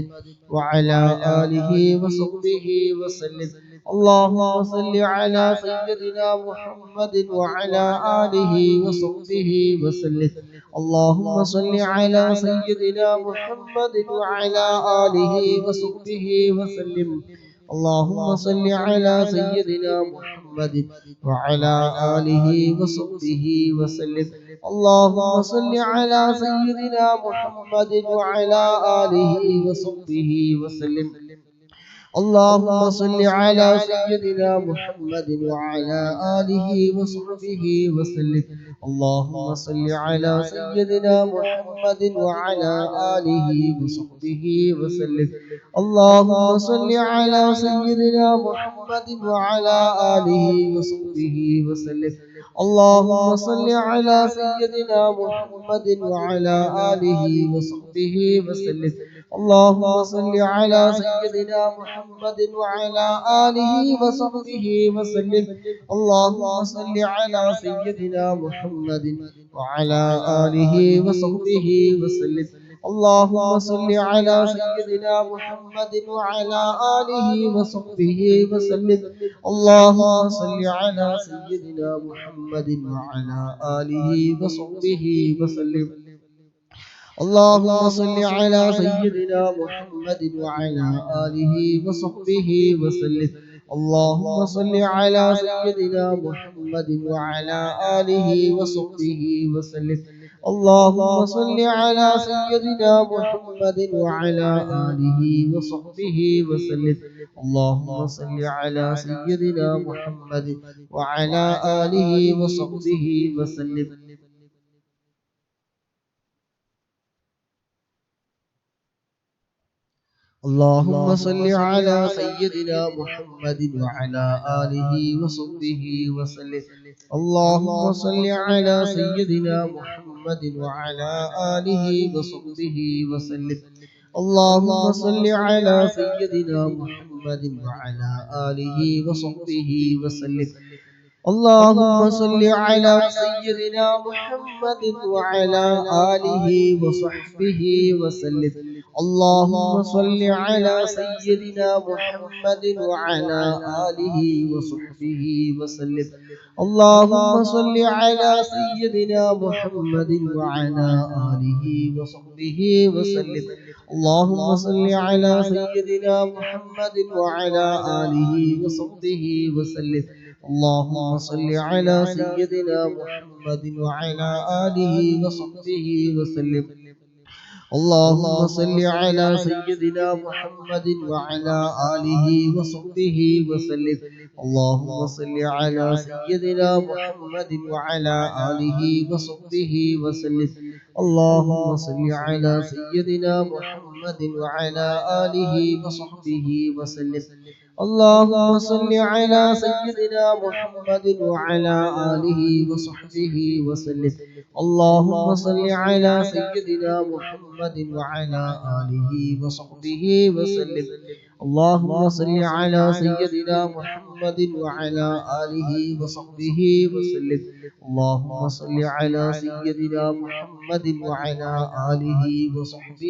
وعلى آله وصحبه وسلم. اللهم صل على سيدنا محمد وعلى آله وصحبه وسلم. اللهم صل على سيدنا محمد وعلى آله وصحبه وسلم. اللهم صل على سيدنا محمد وعلى آله وصحبه وسلم. اللهم صل على سيدنا محمد وعلى آله وصحبه وسلم. اللهم صل على سيدنا محمد وعلى آله وصحبه وسلم. اللهم صل على سيدنا محمد وعلى آله وصحبه وسلم. اللهم صل على سيدنا محمد وعلى آله وصحبه وسلم. اللهم صل على سيدنا محمد وعلى آله وصحبه وسلم. اللهم صل على سيدنا محمد وعلى آله وصحبه وسلم. اللهم صل على سيدنا محمد وعلى آله وصحبه وسلم. اللهم صل على سيدنا محمد وعلى آله وصحبه وسلم. اللهم صل على سيدنا محمد وعلى آله وصحبه وسلم. اللهم صل على سيدنا محمد وعلى آله وصحبه وسلم. اللهم صل على سيدنا محمد وعلى آله وصحبه وسلم. اللهم صل على سيدنا محمد وعلى آله وصحبه وسلم. اللهم صل على سيدنا محمد وعلى آله وصحبه وسلم. اللهم صل على سيدنا محمد وعلى آله وصحبه وسلم. اللهم صل على سيدنا محمد وعلى آله وصحبه وسلم. اللهم صل على سيدنا محمد وعلى آله وصحبه وسلم. اللهم صل على سيدنا محمد وعلى آله وصحبه وسلم. اللهم صل على سيدنا محمد وعلى آله وصحبه وسلم. اللهم صل على سيدنا محمد وعلى آله وصحبه وسلم. اللهم صل على سيدنا محمد وعلى آله وصحبه وسلم. اللهم صل على سيدنا محمد وعلى آله وصحبه وسلم. اللهم صل على سيدنا محمد وعلى آله وصحبه وسلم. اللهم صل على سيدنا محمد وعلى آله وصحبه وسلم. اللهم صل على سيدنا محمد وعلى آله وصحبه وسلم. اللهم صل على سيدنا محمد وعلى آله وصحبه وسلم. اللهم صل على سيدنا محمد وعلى آله وصحبه وسلم. اللهم صل على سيدنا محمد وعلى آله وصحبه وسلم. اللهم صل على سيدنا محمد وعلى آله وصحبه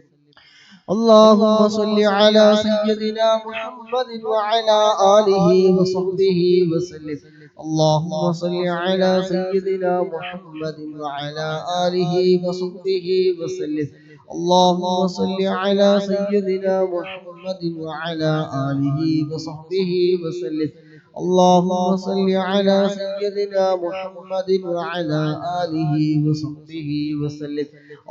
وسلم. اللهم صل على سيدنا محمد وعلى آله وصحبه وسلم. اللهم صل على سيدنا محمد وعلى آله وصحبه وسلم. اللهم صل على سيدنا محمد وعلى آله وصحبه وسلم. اللهم صل على سيدنا محمد وعلى آله وصحبه وسلم.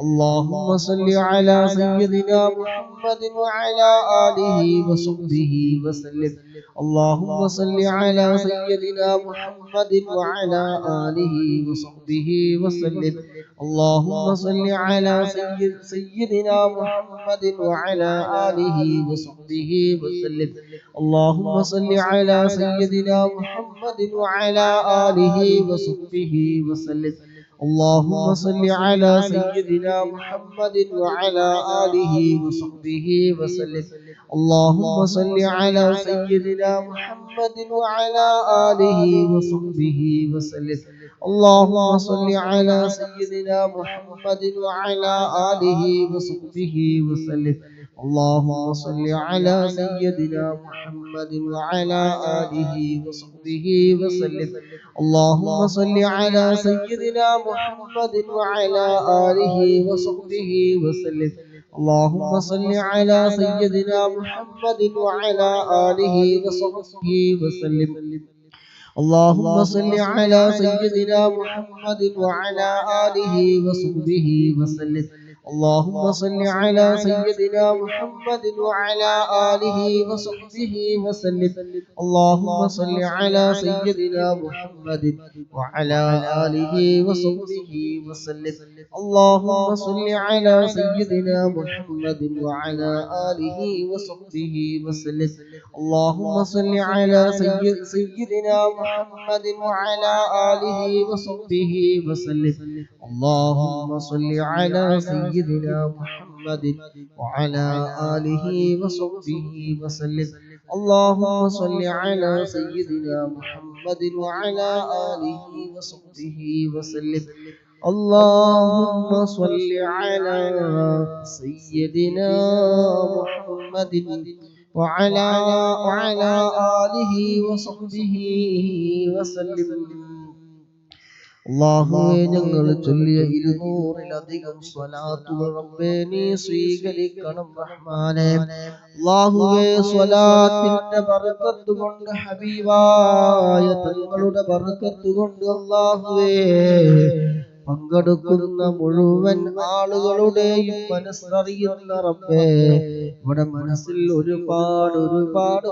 اللهم صل على سيدنا محمد وعلى آله وصحبه وسلم. اللهم صل على سيدنا محمد وعلى آله وصحبه وسلم. اللهم صل على سيدنا محمد وعلى آله وصحبه وسلم. اللهم صل على سيدنا محمد وعلى آله وصحبه وسلم. اللهم صل على سيدنا محمد وعلى آله وصحبه وسلم. اللهم صل على سيدنا محمد وعلى آله وصحبه وسلم. اللهم صل على سيدنا محمد وعلى آله وصحبه وسلم. اللهم صل على سيدنا محمد وعلى آله وصحبه وسلم. اللهم صل على سيدنا محمد وعلى آله وصحبه وسلم. اللهم صل على سيدنا محمد وعلى آله وصحبه وسلم. اللهم صل على سيدنا محمد وعلى آله وصحبه وسلم. اللهم صل على سيدنا محمد وعلى آله وصحبه وسلم اللهم صل على سيدنا محمد وعلى آله وصحبه وسلم اللهم صل على سيدنا محمد وعلى آله وصحبه وسلم اللهم صل على سيدنا محمد وعلى آله وصحبه وسلم اللهم صل على سيدنا محمد وعلى آله وصحبه وسلم اللهم صل على سيدنا محمد وعلى آله وصحبه وسلم اللهم صل على سيدنا محمد وعلى آله وصحبه وسلم അല്ലാഹുവേ ഞങ്ങൾ ചൊല്ലിയ 200-ലധികം സ്വലാത്തുകൾ റബ്ബേ നീ സ്വീകരിക്കണം റഹ്മാനേ അല്ലാഹുവേ സ്വലാത്തിന്റെ ബർക്കത്ത് കൊണ്ട് ഹബീബായ തങ്ങളുടെ ബർക്കത്ത് കൊണ്ട് അല്ലാഹുവേ പങ്കെടുക്കുന്ന മുഴുവൻ ആളുകളുടെയും മനസ്സറിയുന്ന റബ്ബേ ഇവിടെ മനസ്സിൽ ഒരുപാട്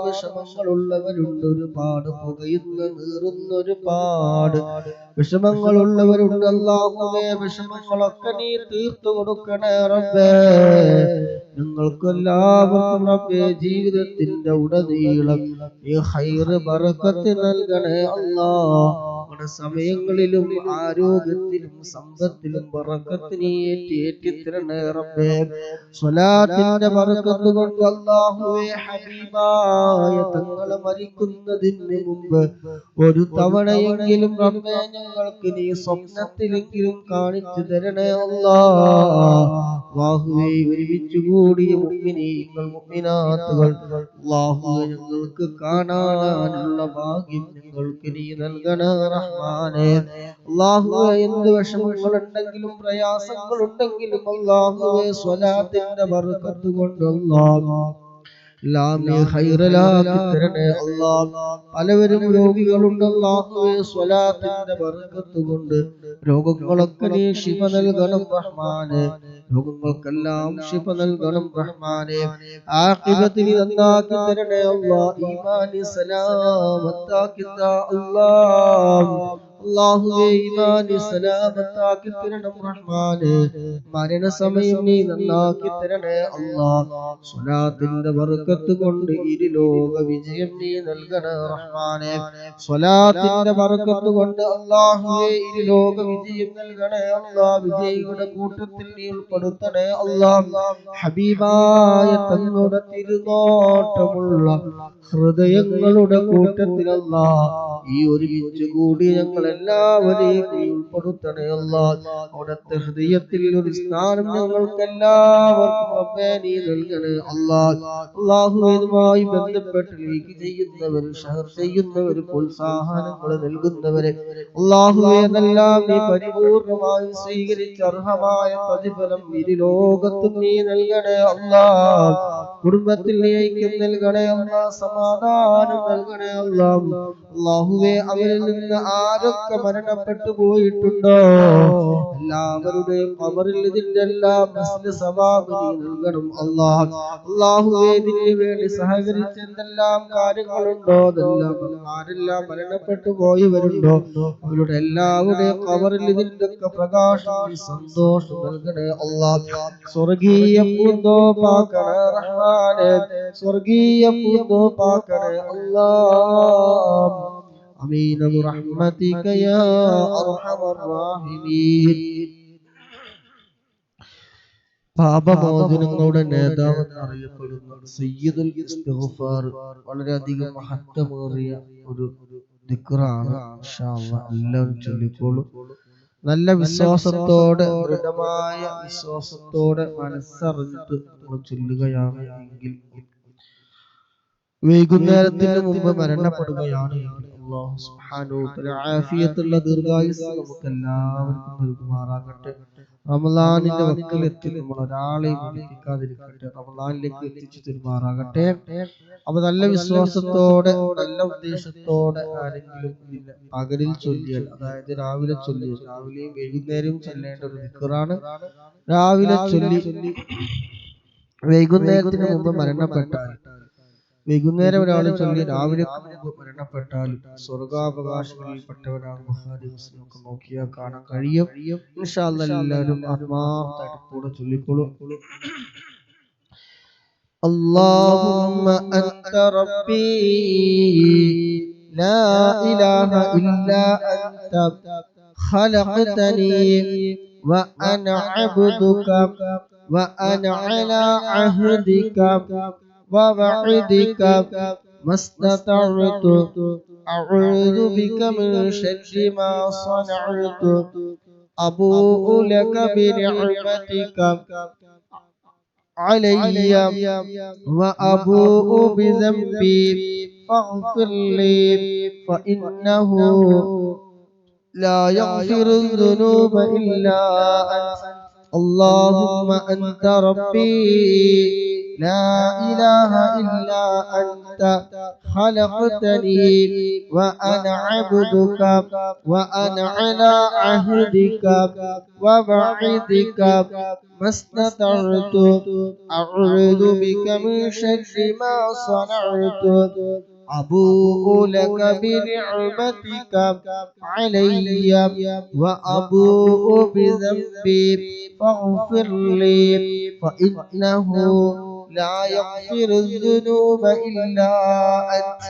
വിഷമങ്ങളുള്ളവരുണ്ട് ഒരുപാട് പുകയുന്ന നീറുന്ന ഒരുപാട് വിഷമങ്ങളുള്ളവരുണ്ട് അല്ലാഹുവേ വിഷമങ്ങളൊക്കെ നീ തീർത്തു കൊടുക്കണേ റബ്ബേ ഞങ്ങൾക്കെല്ലാവർക്കും റബ്ബേ ജീവിതത്തിന്റെ ഉടനീളം ഈ ഖൈറ് ബറക്കത്ത് നൽകണേ അല്ലാഹ് നമ്മുടെ സമയങ്ങളിലും ആരോഗ്യത്തിലും സമ്പത്തിലും ബറക്കത്ത് നീ ഏറ്റി തരണേ റബ്ബേ സ്വലാത്തിന്റെ ബറക്കത്ത് കൊണ്ട് അല്ലാഹുവേ ഹബീബായ തങ്ങളെ മരിക്കുന്നതിന് മുമ്പ് ഒരു തവണയെങ്കിലും റബ്ബേ ഞങ്ങൾക്ക് നീ സ്വപ്നത്തിലെങ്കിലും കാണിച്ചു തരണേ അല്ലാഹുവേ ഒരുമിച്ച് കൂടിയ മുഅ്മിനീങ്ങൾ മുഅ്മിനാത്തുകൾ അല്ലാഹുവേ ഞങ്ങൾക്ക് കാണാനുള്ള ഭാഗ്യം ഞങ്ങൾക്ക് നീ നൽകണേ റഹ്മാനേ അല്ലാഹുവേ എന്ത് വിഷമങ്ങളുണ്ടെങ്കിലും പ്രയാസങ്ങളുണ്ടെങ്കിലും അല്ലാഹുവേ സ്വലാത്തിന്റെ ബർക്കത്ത് കൊണ്ട് അല്ലാഹ് എല്ലാം നീ ഖൈറലാക്കി തരണേ അല്ലാഹ് പലവരും രോഗികളുണ്ട് അല്ലാഹുവേ സ്വലാത്തിന്റെ ബർക്കത്ത് കൊണ്ട് രോഗങ്ങളൊക്കെ നീ ശിഫ നൽകണം റഹ്മാനേ രോഗങ്ങൾക്കെല്ലാം ശിഫ നൽകണം റഹ്മാനേ ആഖിബത്ത് നീ നന്നാക്കി തരണേ അല്ലാഹ് ഈമാനി സലാമത്താക്കി താ അല്ലാഹ് അല്ലാഹുവേ ഈമാനി സലാമത്താക്കി തരണം റഹ്മാനേ മരണസമയം നീ നന്നാക്കി തരണേ അല്ലാഹ് സ്വലാത്തിന്റെ ബർക്കത്ത് കൊണ്ട് ഇരുലോക വിജയം നീ നൽകണേ റഹ്മാനേ സ്വലാത്തിന്റെ ബർക്കത്ത് കൊണ്ട് അല്ലാഹുവേ ഇരുലോക വിജയം നൽകണേ അല്ലാഹ് വിജയികളുടെ കൂട്ടത്തിൽ നീ ഉൾപ്പെടുത്തണേ അല്ലാഹ് ഹബീബായ തങ്ങളുടെ തിരുനോട്ടമുള്ള ഹൃദയങ്ങളുടെ കൂട്ടത്തിൽ അല്ലാഹ് ഈ ഒരുമിച്ച് കൂടി ഞങ്ങൾ എല്ലാവരെയും നീ ഉൾപ്പെടുത്തണേ അല്ലാഹ് അവിടുത്തെ ഹൃദയത്തിൽ ഒരു സ്ഥാനം ഞങ്ങൾക്ക് എല്ലാവർക്കും റബ്ബേ നീ നൽകണേ അല്ലാഹ് അല്ലാഹുവേ ഇതുമായി ബന്ധപ്പെട്ട് ലീഗ് ചെയ്യുന്നവർ ഷെയർ ചെയ്യുന്നവർ പ്രോത്സാഹനങ്ങൾ നൽകുന്നവരെ അല്ലാഹുവേ അതെല്ലാം നീ പരിപൂർണമായി സ്വീകരിച്ച് അർഹമായ പ്രതിഫലം ഇരുലോകത്തും നീ നൽകണേ അല്ലാഹ് കുടുംബത്തിൽ നീ ഐക്യം നൽകണേ അല്ലാഹ് സമാധാനം നൽകണേ അല്ലാഹ് അല്ലാഹുവേ അവരിൽ നിന്ന് ആരൊക്കെ മരണപ്പെട്ടു പോയിട്ടുണ്ടോ എല്ലാവരുടെയും ഖബറിൽ ഇതിന്റെ എല്ലാം സവാബ് നീ നൽകണം അല്ലാഹ് അല്ലാഹുവേ ഇതിനു വേണ്ടി സഹകരിച്ച എന്തെല്ലാം കാര്യങ്ങളുണ്ടോ അതെല്ലാം ആരെല്ലാം മരണപ്പെട്ടു പോയവരുണ്ടോ അവരുടെ എല്ലാവരുടെയും ഖബറിൽ ഇതിന്റെ പ്രകാശം സന്തോഷം നൽകണേ അല്ലാഹ് സ്വർഗീയ പൂന്തോപ്പാക്കണേ റഹ്മാനേ സ്വർഗീയ പൂന്തോപ്പാക്കണേ അല്ലാഹ് ആമീൻ ബിറഹ്മതിക യാ അർഹമർ റഹീമീൻ പാപമോചനങ്ങളുടെ നേതാവ് എന്നറിയപ്പെടുന്ന സയ്യിദുൽ ഇസ്തിഗ്ഫാർ വളരെയധികം മഹത്വമേറിയ ഒരു ദിക്റാണ് ഇൻഷാ അല്ലാഹ് എല്ലാവരും ചൊല്ലിക്കോളൂ നല്ല വിശ്വാസത്തോടെ ദൃഢമായ വിശ്വാസത്തോടെ മനസ്സറിഞ്ഞിട്ട് നമ്മൾ ചൊല്ലുകയാണ് എങ്കിൽ വൈകുന്നേരത്തിന് മുമ്പ് മരണപ്പെടുകയാണ് അല്ലാഹു സുബ്ഹാനഹു വ തആല ആഫിയത്തുള്ള ദീർഘായുസ്സ് നമുക്ക് എല്ലാവർക്കും നൽകുമാറാകട്ടെ റമദാനിന്റെ വക്കിലെത്തി നമ്മൾ ഒരാളെയും പഠിപ്പിക്കാതിരിക്കട്ടെ, റമദാനിലേക്ക് എത്തിച്ചു തരുമാറാകട്ടെ. അപ്പൊ നല്ല വിശ്വാസത്തോടെ നല്ല ഉദ്ദേശത്തോടെ ആരെങ്കിലും പകലിൽ ചൊല്ലിയാൽ, അതായത് രാവിലെ ചൊല്ലിയാൽ, രാവിലെയും വൈകുന്നേരവും ചൊല്ലേണ്ട ഒരു ദിക്റാണ്. രാവിലെ ചൊല്ലി വൈകുന്നേരത്തിന് മുമ്പ് മരണപ്പെട്ടാൽ, വൈകുന്നേരം ഒരാൾ ചൊല്ലി രാവിലെ മുമ്പ് മരണപ്പെട്ടാൽ സ്വർഗാവകാശങ്ങളിൽപ്പെട്ടവരാണ്. ബുഖാരി മുസ്ലിം ഒക്കെ നോക്കിയാൽ കാണാൻ കഴിയും. ഇൻഷാ അല്ലാഹ് എല്ലാവരും ആത്മാർത്ഥമായിട്ട് കൂടെ ചൊല്ലിക്കോളൂ. اللهم أنت ربي لا إله إلا أنت خلقتني وأنا عبدك وأنا على عهدك ووعدك ما استطعت أعوذ بك من شر ما صنعت أبوء لك بنعمتك علي وأبوء بذنبي فاغفر لي فإنه لا يغفر الذنوب إلا أنت. اللهم أنت ربي لا إله إلا أنت خلقتني وأنا عبدك وأنا على عهدك ووعدك ما استطعت أعوذ بك من شر ما صنعت أبوء لك بنعمتك علي وأبوء بذنبي فاغفر لي فإنه لا يغفر الذنوب إلا أنت.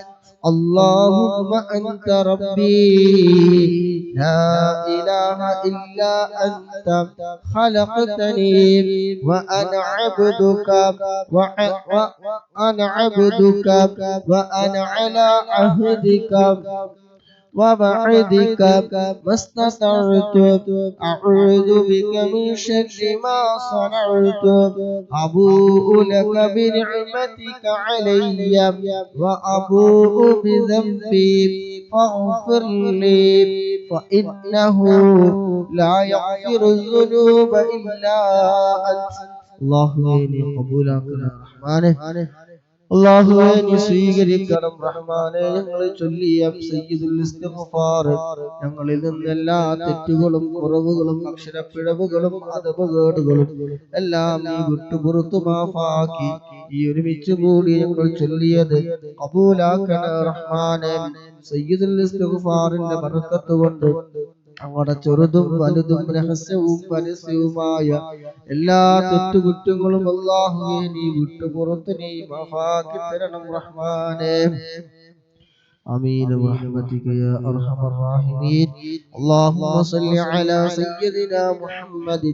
اللهم أنت ربي لا إله إلا أنت خلقتني وأنا عبدك وأنا عبدك وأنا على عهدك ووعدك ما استطعت أعوذ بك من شر ما صنعت أبوء لك بنعمتك علي وأبوء بذنبي فاغفر لي فإنه لا يغفر الذنوب إلا أنت. اللهم قبولك الرحمن അല്ലാഹുവേ നീ സ്വീകരിക്കണം റഹ്മാനേ. ഞങ്ങൾ ചൊല്ലിയ സയ്യിദുൽ ഇസ്തിഗ്ഫാർ ഞങ്ങളിൽ നിന്ന് എല്ലാ തെറ്റുകളും കുറവുകളും അക്ഷരപ്പിഴവുകളും അദബുകേടുകളും എല്ലാം നീ വിട്ടുപുറത്തു മാഫാക്കി ഈ ഒരുമിച്ച് കൂടി ഞങ്ങൾ ചൊല്ലിയത് ഖബൂലാക്കണേ റഹ്മാനേ. സയ്യിദുൽ ഇസ്തിഗ്ഫാറിന്റെ ബർക്കത്ത് കൊണ്ട് അവിടെ ചെറുതും വലുതും രഹസ്യവും പരസ്യവുമായ എല്ലാ തെറ്റുകുറ്റങ്ങളും അല്ലാഹുവേ നീ വിട്ടുപുറത്ത് നീ മാഫാക്കി തരണം റഹ്മാനേ. آمين برحمتك يا أرحم الراحمين. اللهم صل على سيدنا محمد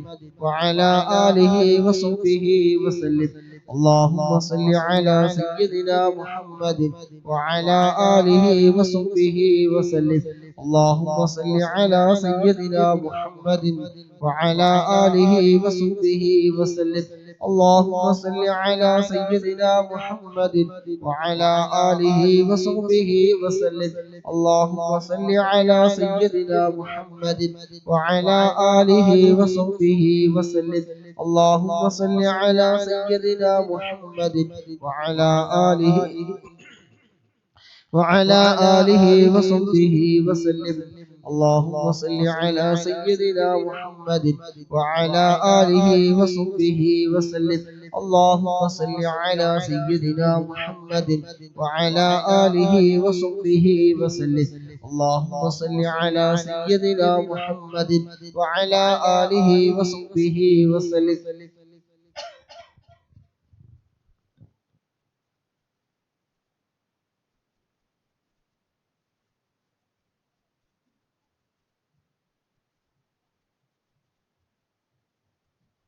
وعلى آله وصحبه وسلم. اللهم صل على سيدنا محمد وعلى آله وصحبه وسلم. اللهم صل على سيدنا محمد وعلى آله وصحبه وسلم. اللهم صل على سيدنا محمد وعلى آله وصحبه وسلم. اللهم صل على سيدنا محمد وعلى آله وصحبه وسلم. اللهم صل على سيدنا محمد وعلى آله وصحبه وسلم. اللهم صل على سيدنا محمد وعلى آله وصحبه وسلم. اللهم صل على سيدنا محمد وعلى آله وصحبه وسلم. اللهم صل على سيدنا محمد وعلى آله وصحبه وسلم.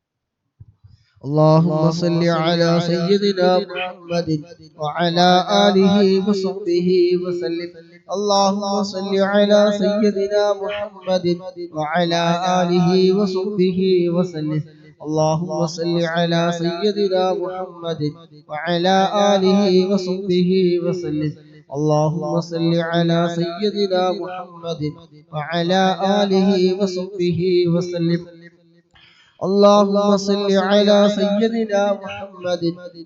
اللهم صل على سيدنا محمد وعلى آله وصحبه وسلم. اللهم صل على سيدنا محمد وعلى آله وصحبه وسلم. اللهم صل على سيدنا محمد وعلى آله وصحبه وسلم. اللهم صل على سيدنا محمد وعلى آله وصحبه وسلم. اللهم صل على سيدنا محمد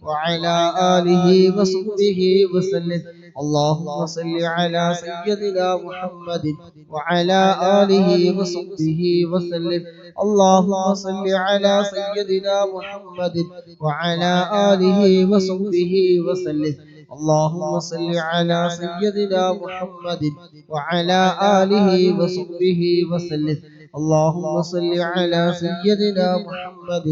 وعلى آله وصحبه وسلم. اللهم صل على سيدنا محمد وعلى آله وصحبه وسلم. اللهم صل على سيدنا محمد وعلى آله وصحبه وسلم. اللهم صل على سيدنا محمد وعلى آله وصحبه وسلم. اللهم صل على سيدنا محمد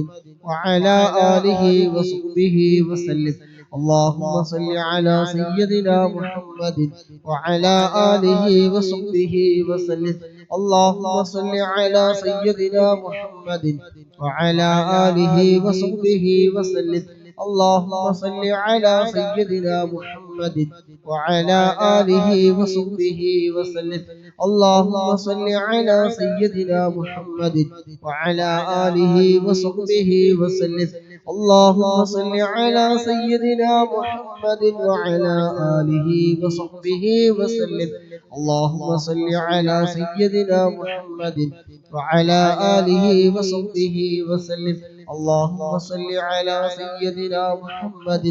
وعلى آله وصحبه وسلم. اللهم صل على سيدنا محمد وعلى آله وصحبه وسلم. اللهم صل على سيدنا محمد وعلى آله وصحبه وسلم. اللهم صل على سيدنا محمد وعلى آله وصحبه وسلم. اللهم صل على سيدنا محمد وعلى آله وصحبه وسلم. اللهم صل على سيدنا محمد وعلى آله وصحبه وسلم. اللهم صل على سيدنا محمد وعلى آله وصحبه وسلم. اللهم صل على سيدنا محمد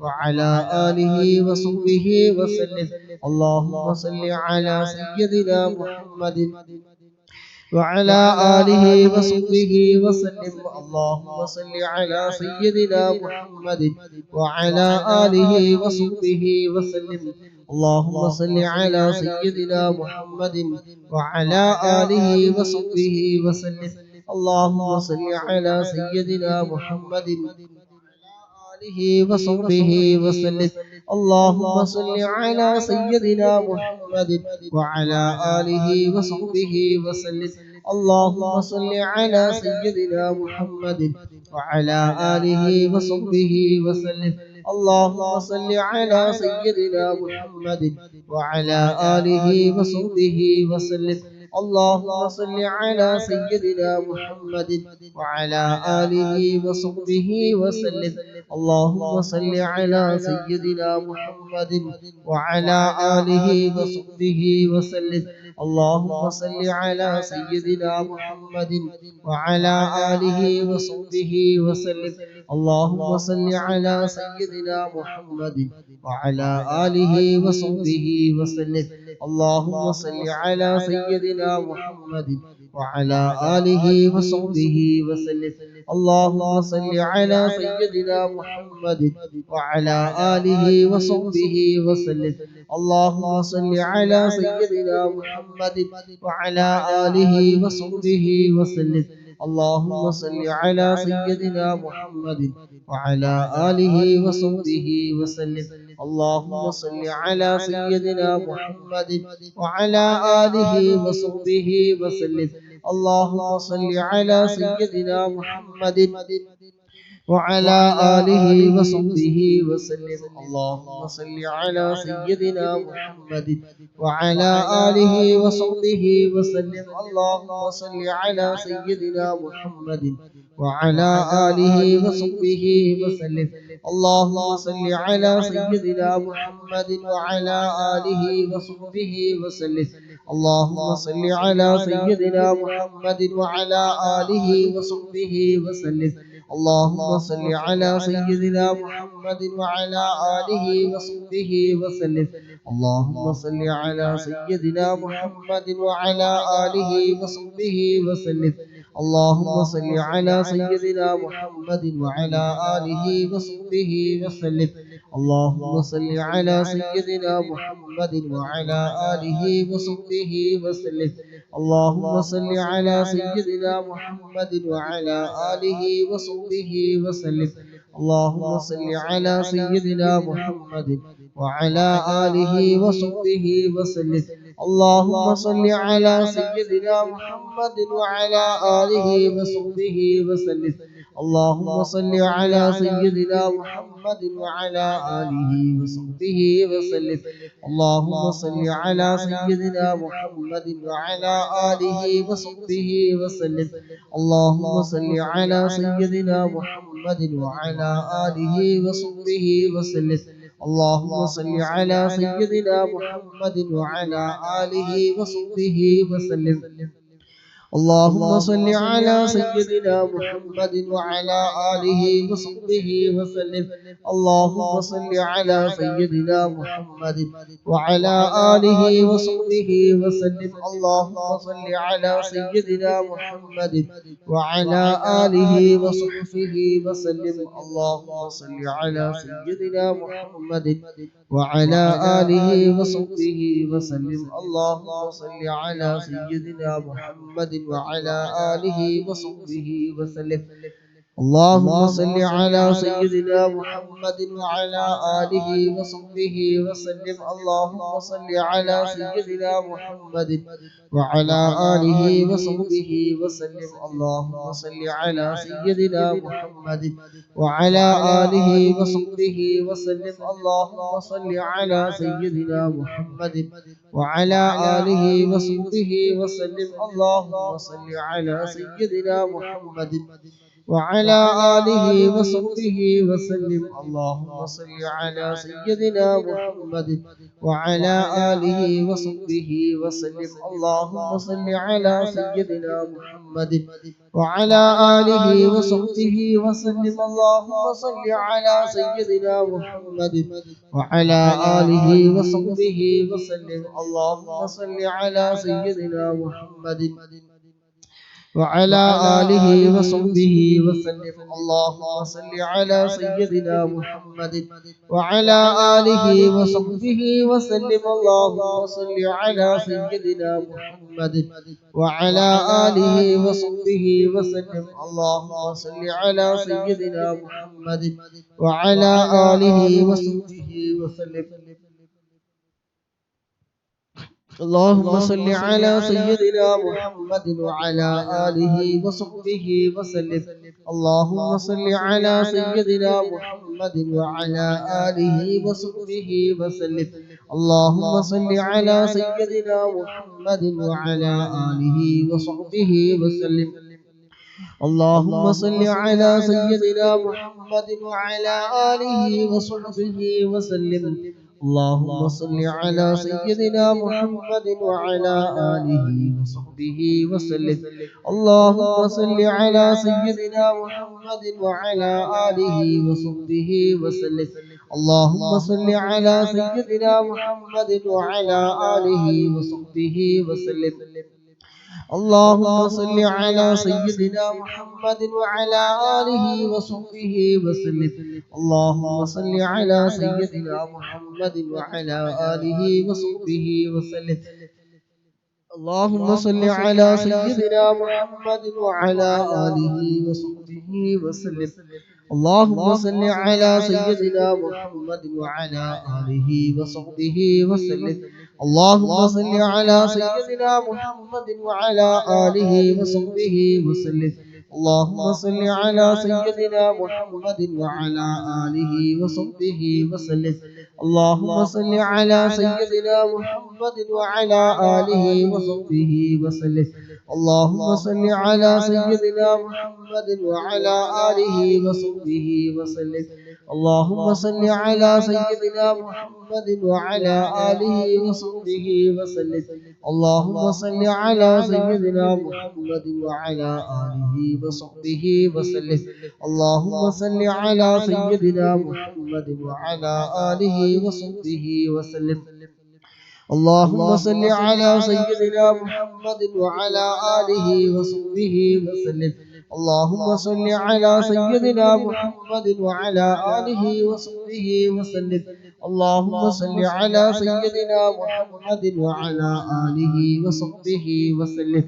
وعلى آله وصحبه وسلم. اللهم صل على سيدنا محمد وعلى آله وصحبه وسلم. اللهم صل على سيدنا محمد وعلى آله وصحبه وسلم. اللهم صل على سيدنا محمد وعلى آله وصحبه وسلم. اللهم صل على سيدنا محمد آله وصحبه وسلم. اللهم صل على سيدنا محمد وعلى آله وصحبه وسلم. اللهم صل على سيدنا محمد وعلى آله وصحبه وسلم. اللهم صل على سيدنا محمد وعلى آله وصحبه وسلم. اللهم صل على سيدنا محمد وعلى آله وصحبه وسلم. اللهم صل على سيدنا محمد وعلى آله وصحبه وسلم. اللهم صل على سيدنا محمد وعلى آله وصحبه وسلم. اللهم صل على سيدنا محمد وعلى آله وصحبه وسلم. اللهم صل على سيدنا محمد وعلى آله وصحبه وسلم. اللهم صل على سيدنا محمد وعلى آله وصحبه وسلم. اللهم صل على سيدنا محمد وعلى آله وصحبه وسلم. اللهم صل على سيدنا محمد وعلى آله وصحبه وسلم. اللهم صل على سيدنا محمد وعلى آله وصحبه وسلم. اللهم صل على سيدنا محمد وعلى آله وصحبه وسلم. اللهم صل على سيدنا محمد وعلى آله وصحبه وسلم. اللهم صل على سيدنا محمد وعلى آله وصحبه وسلم. اللهم صل على سيدنا محمد وعلى آله وصحبه وسلم. اللهم صل على سيدنا محمد وعلى آله وصحبه وسلم. اللهم صل على سيدنا محمد وعلى آله وصحبه وسلم. اللهم صل على سيدنا محمد وعلى آله وصحبه وسلم. اللهم صل على سيدنا محمد وعلى آله وصحبه وسلم. اللهم صل على سيدنا محمد وعلى آله وصحبه وسلم. اللهم صل على سيدنا محمد وعلى آله وصحبه وسلم. اللهم صل على سيدنا محمد وعلى آله وصحبه وسلم. اللهم صل على سيدنا محمد وعلى آله وصحبه وسلم. اللهم صل على سيدنا محمد وعلى آله وصحبه وسلم. اللهم صل على سيدنا محمد وعلى آله وصحبه وسلم. اللهم صل على سيدنا محمد وعلى آله وصحبه وسلم. اللهم صل على سيدنا محمد وعلى آله وصحبه وسلم. اللهم صل على سيدنا محمد وعلى آله وصحبه وسلم. اللهم صل على سيدنا محمد وعلى آله وصحبه وسلم. اللهم صل على سيدنا محمد وعلى آله وصحبه وسلم. اللهم صل على سيدنا محمد وعلى آله وصحبه وسلم. اللهم صل على سيدنا محمد وعلى آله وصحبه وسلم. اللهم صل على سيدنا محمد وعلى آله وصحبه وسلم. اللهم صل على سيدنا محمد وعلى آله وصحبه وسلم. اللهم صل على سيدنا محمد وعلى آله وصحبه وسلم. اللهم صل على سيدنا محمد وعلى آله وصحبه وسلم. اللهم صل على سيدنا محمد وعلى آله وصحبه وسلم. اللهم صل على سيدنا محمد وعلى آله وصحبه وسلم. اللهم صل على سيدنا محمد وعلى آله وصحبه وسلم. اللهم صل على سيدنا محمد وعلى آله وصحبه وسلم. اللهم صل على سيدنا محمد وعلى آله وصحبه وسلم. اللهم صل على سيدنا محمد وعلى آله وصحبه وسلم. اللهم صل على سيدنا محمد وعلى آله وصحبه وسلم. اللهم صل على سيدنا محمد وعلى آله وصحبه وسلم. اللهم صل على سيدنا محمد وعلى آله وصحبه وسلم. اللهم صل على سيدنا محمد وعلى آله وصحبه وسلم. اللهم صل على سيدنا محمد وعلى آله وصحبه وسلم. اللهم صل على سيدنا محمد وعلى آله وصحبه وسلم. اللهم صل على سيدنا محمد وعلى آله وصحبه وسلم. اللهم صل على سيدنا محمد وعلى آله وصحبه وسلم. اللهم صل على سيدنا محمد وعلى آله وصحبه وسلم. اللهم صل على سيدنا محمد وعلى آله وصحبه وسلم. اللهم صل على سيدنا محمد وعلى آله وصحبه وسلم. اللهم صل على سيدنا محمد وعلى آله وصحبه وسلم. اللهم صل على سيدنا محمد وعلى آله وصحبه وسلم. اللهم صل على سيدنا محمد وعلى آله وصحبه وسلم. اللهم صل على سيدنا محمد وعلى آله وصحبه وسلم. اللهم صل على سيدنا محمد وعلى آله وصحبه وسلم. اللهم صل على سيدنا محمد وعلى آله وصحبه وسلم. اللهم صل على سيدنا محمد وعلى آله وصحبه وسلم. اللهم صل على سيدنا محمد وعلى آله وصحبه وسلم. اللهم صل على سيدنا محمد وعلى آله وصحبه وسلم. اللهم صل على سيدنا محمد وعلى آله وصحبه وسلم. اللهم صل على سيدنا محمد وعلى آله وصحبه وسلم. اللهم صل على سيدنا محمد وعلى آله وصحبه وسلم.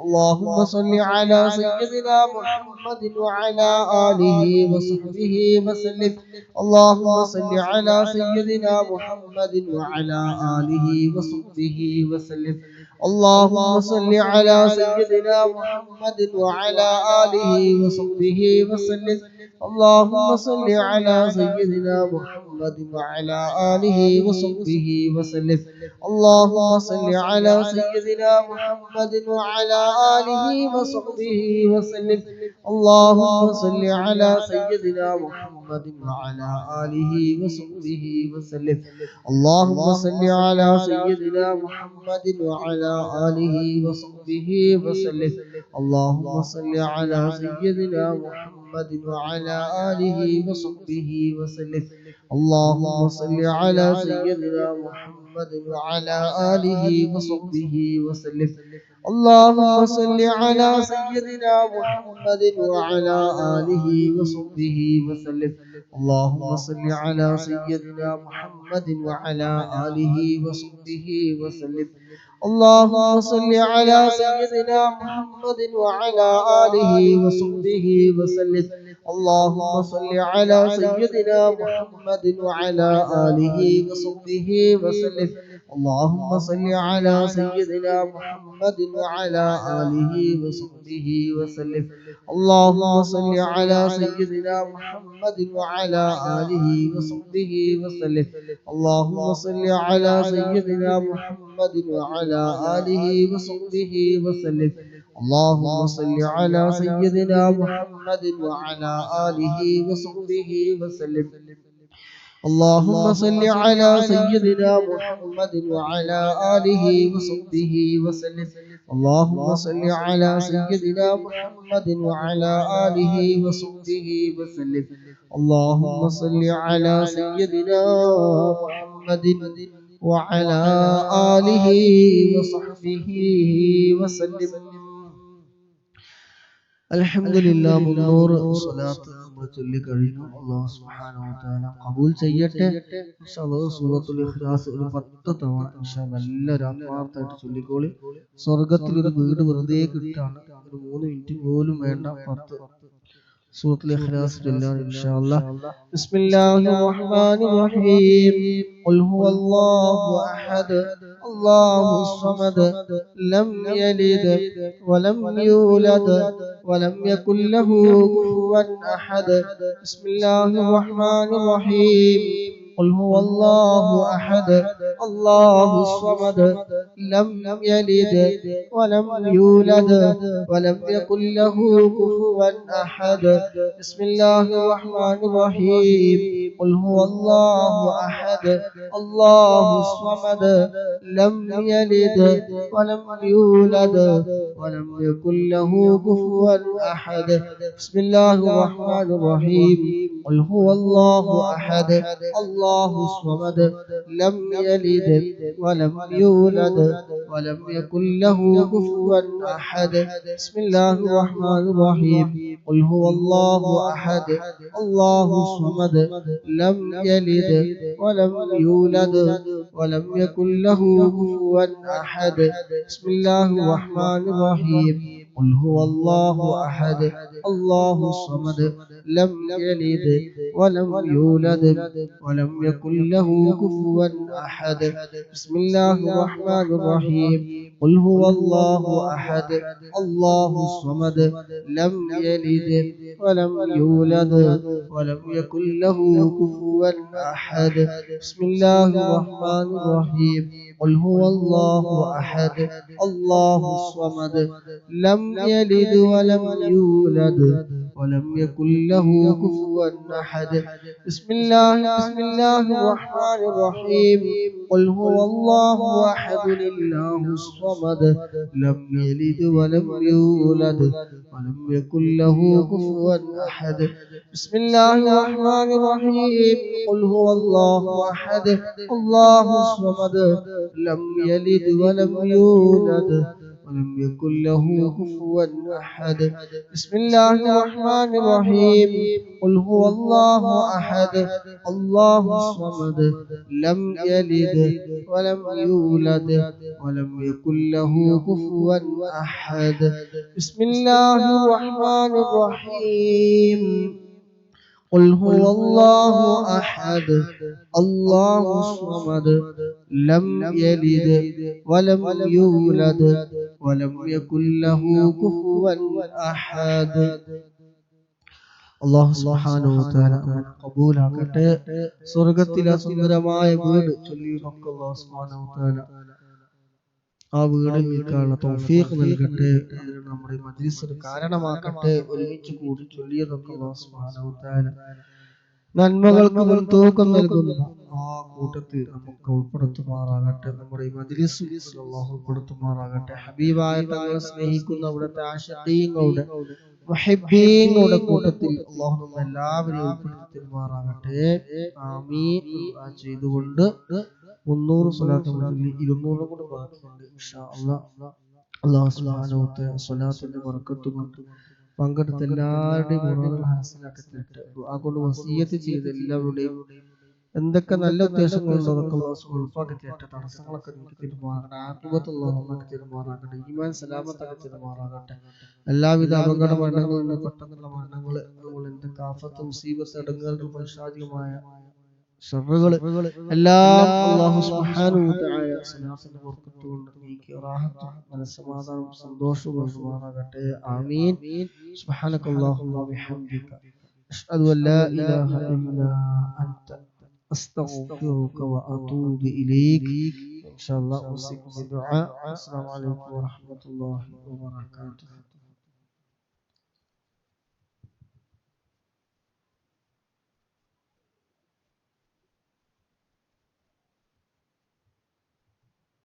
اللهم صل على سيدنا محمد وعلى آله وصحبه وسلم. اللهم صل على سيدنا محمد وعلى آله وصحبه وسلم. اللهم صل على سيدنا محمد وعلى آله وصحبه وسلم. اللهم صل على سيدنا محمد وعلى آله وصحبه وسلم. اللهم صل على سيدنا محمد وعلى آله وصحبه وسلم. اللهم صل على سيدنا محمد وعلى آله وصحبه وسلم. اللهم صل على سيدنا محمد وعلى آله وصحبه وسلم. اللهم صل على سيدنا محمد وعلى آله وصحبه وسلم. اللهم صل على سيدنا محمد وعلى آله وصحبه وسلم. اللهم صل على سيدنا محمد وعلى آله وصحبه وسلم. اللهم صل على سيدنا محمد وعلى آله وصحبه وسلم. اللهم صل على سيدنا محمد وعلى آله وصحبه وسلم. اللهم صل على سيدنا محمد وعلى آله وصحبه وسلم. اللهم صل على سيدنا محمد وعلى آله وصحبه وسلم. اللهم صل على سيدنا محمد وعلى آله وصحبه وسلم. اللهم صل على سيدنا محمد وعلى آله وصحبه وسلم. اللهم صل على سيدنا محمد وعلى آله وصحبه وسلم. اللهم صل على سيدنا محمد وعلى آله وصحبه وسلم. اللهم صل على سيدنا محمد وعلى آله وصحبه وسلم. اللهم صل على سيدنا محمد وعلى آله وصحبه وسلم. അൽഹംദുലില്ലാ 300 സ്വലാത്ത് നമ്മൾ ചൊല്ലി കഴിഞ്ഞു. അല്ലാഹു സുബ്ഹാനഹു വ തആല ഖബൂൽ ചെയ്യട്ടെ. ഇൻഷാല്ലാഹ് സൂറത്തുൽ ഇഖ്ലാസ് ഒരു 10 തവണ ഇൻഷാല്ലാഹ് എല്ലാവരും ആത്മാർത്ഥമായിട്ട് ചൊല്ലിക്കോളി. സ്വർഗ്ഗത്തിൽ ഒരു വീട് വെറുതെ കിട്ടാണ്. ഒരു 3 മിനിറ്റ് പോലും വേണ്ട. 10 സൂറത്തുൽ ഇഖ്ലാസ് ചൊല്ലാൻ ഇൻഷാല്ലാഹ്. ബിസ്മില്ലാഹിർ റഹ്മാനിർ റഹീം. ഖുൽ ഹുവല്ലാഹു അഹദ് അല്ലാഹുസ് സമദ് ലം യലിദ് വലം യൂലദ് വലം യകുൽ ലഹു കുഫുവൻ അഹദ്. ബിസ്മില്ലാഹിർ റഹ്മാനിർ റഹീം. قل هو الله أحد الله الصمد لم يلد ولم يولد ولم يكن له كفوا أحد. بسم الله الرحمن الرحيم. قل هو الله أحد الله الصمد لم يلد ولم يولد ولم يكن له كفوا أحد. بسم الله الرحمن الرحيم. قل هو الله أحد الله الصمد لم يلد ولم يولد ولم يكن له كفوا أحد. بسم الله الرحمن الرحيم. قل هو الله أحد الله الصمد لم يلد ولم يولد ولم يكن له كفوا أحد. بسم الله الرحمن الرحيم. قل هو الله أحد الله الصمد لم يلد ولم يولد ولم يكن له كفوا أحد. بسم الله الرحمن الرحيم. قل هو الله أحد الله الصمد لم يلد ولم يولد ولم يكن له كفوا أحد. بسم الله الرحمن الرحيم. قل هو الله أحد الله الصمد لم يلد ولم يولد ولم يكن له كفوا أحد. بسم الله الرحمن الرحيم. قل هو الله أحد الله الصمد لم يلد ولم يولد ولم يكن له كفوا أحد. بسم الله الرحمن الرحيم. قل هو الله أحد الله الصمد لم يلد ولم يولد ولم يكن له كفوا أحد. بسم الله الرحمن الرحيم. قل هو الله أحد الله الصمد لم يلد ولم يولد ولم يكن له كفوا أحد. بسم الله الرحمن الرحيم. قل هو الله أحد الله الصمد لم يلد ولم يولد ولم يكن له كفوا أحد. അല്ലാഹു സുബ്ഹാനഹു വ തആല കബൂലാക്കട്ടെ. സ്വർഗ്ഗത്തിലെ സുന്ദരമായ വീട് ചൊല്ലി നമുക്ക് അല്ലാഹു സുബ്ഹാനഹു വ തആല ആ വീടിൽ നിൽക്കാനുള്ള തൗഫീഖ് നൽകട്ടെ. നമ്മുടെ മജ്ലിസിന് കാരണമാക്കട്ടെ. ഒരുമിച്ച് കൂടി ചൊല്ലിയതൊക്കെ അല്ലാഹു സുബ്ഹാനഹു വ തആല നന്മകൾക്ക് മുൻതൂക്കം നൽകുന്ന ആ കൂട്ടത്തിൽ നമുക്ക് ഉൾപ്പെടുത്തുമാറാകട്ടെ. നമ്മുടെ ഈ മജ്ലിസ് അല്ലാഹു ഉൾപ്പെടുത്തുമാറാകട്ടെ. ഹബീബായ തങ്ങളെ സ്നേഹിക്കുന്ന അവിടുത്തെ ആശിഖീങ്ങളുടെ മുഹിബ്ബീങ്ങളുടെ കൂട്ടത്തിൽ അല്ലാഹു നമ്മെ എല്ലാവരെയും ഉൾപ്പെടുത്തി തരുമാറാകട്ടെ. ആമീൻ. ചെയ്തുകൊണ്ട് 300 സ്വലാത്ത് ചൊല്ലി 200 കൂടി ബാക്കിയുണ്ട് ഇൻഷാ അല്ലാഹ്. അല്ലാഹു സുബ്ഹാനഹു വ തആല സ്വലാത്തിന്റെ ബറക്കത്ത് കൊണ്ട് പങ്കെടുത്ത എല്ലാവരുടെയും മുറാദുകൾ ഹാസിലാക്കി തരട്ടെ. ദുആ കൊണ്ട് വസിയത്ത് ചെയ്ത എല്ലാവരുടെയും എന്തൊക്കെ നല്ല ഉദ്ദേശങ്ങളുണ്ടോ അതൊക്കെ അല്ലാഹു ഉൾപ്പാക്കി തരട്ടെ. തടസ്സങ്ങളൊക്കെ നീക്കി തരുമാറാകട്ടെ. ആഖിബത്ത് അല്ലാഹു നന്നാക്കി തരുമാറാകട്ടെ. ഈമാൻ സലാമത്താക്കി തരുമാറാകട്ടെ. എല്ലാവിധ അപകട മരണങ്ങളിൽ നിന്ന് പെട്ടെന്നുള്ള മരണങ്ങൾ, അതുപോലെ എന്തൊക്കെ ആഫത്ത് മുസീബത്ത് ഇടങ്ങേറുകൾ പൈശാചികമായ ഷർറുകൾ എല്ലാം അല്ലാഹു സുബ്ഹാനഹു വ തആല സ്വലാത്തിന്റെ ബർക്കത്ത് കൊണ്ട് നീക്കി റാഹത്തും മനസ്സമാധാനവും സന്തോഷവും നൽകുമാറാകട്ടെ. ആമീൻ. സുബ്ഹാനകല്ലാഹുമ്മ വബിഹംദിക അഷ്ഹദു അൻ ലാ ഇലാഹ ഇല്ലാ അൻത അസ്തഗ്ഫിറുക വഅതൂബു ഇലൈക്. ഇൻഷാ അല്ലാഹ് ഉസിക്കും ബിദുആ. അസ്സലാമു അലൈക്കും വറഹ്മത്തുള്ളാഹി വബറകാതുഹു.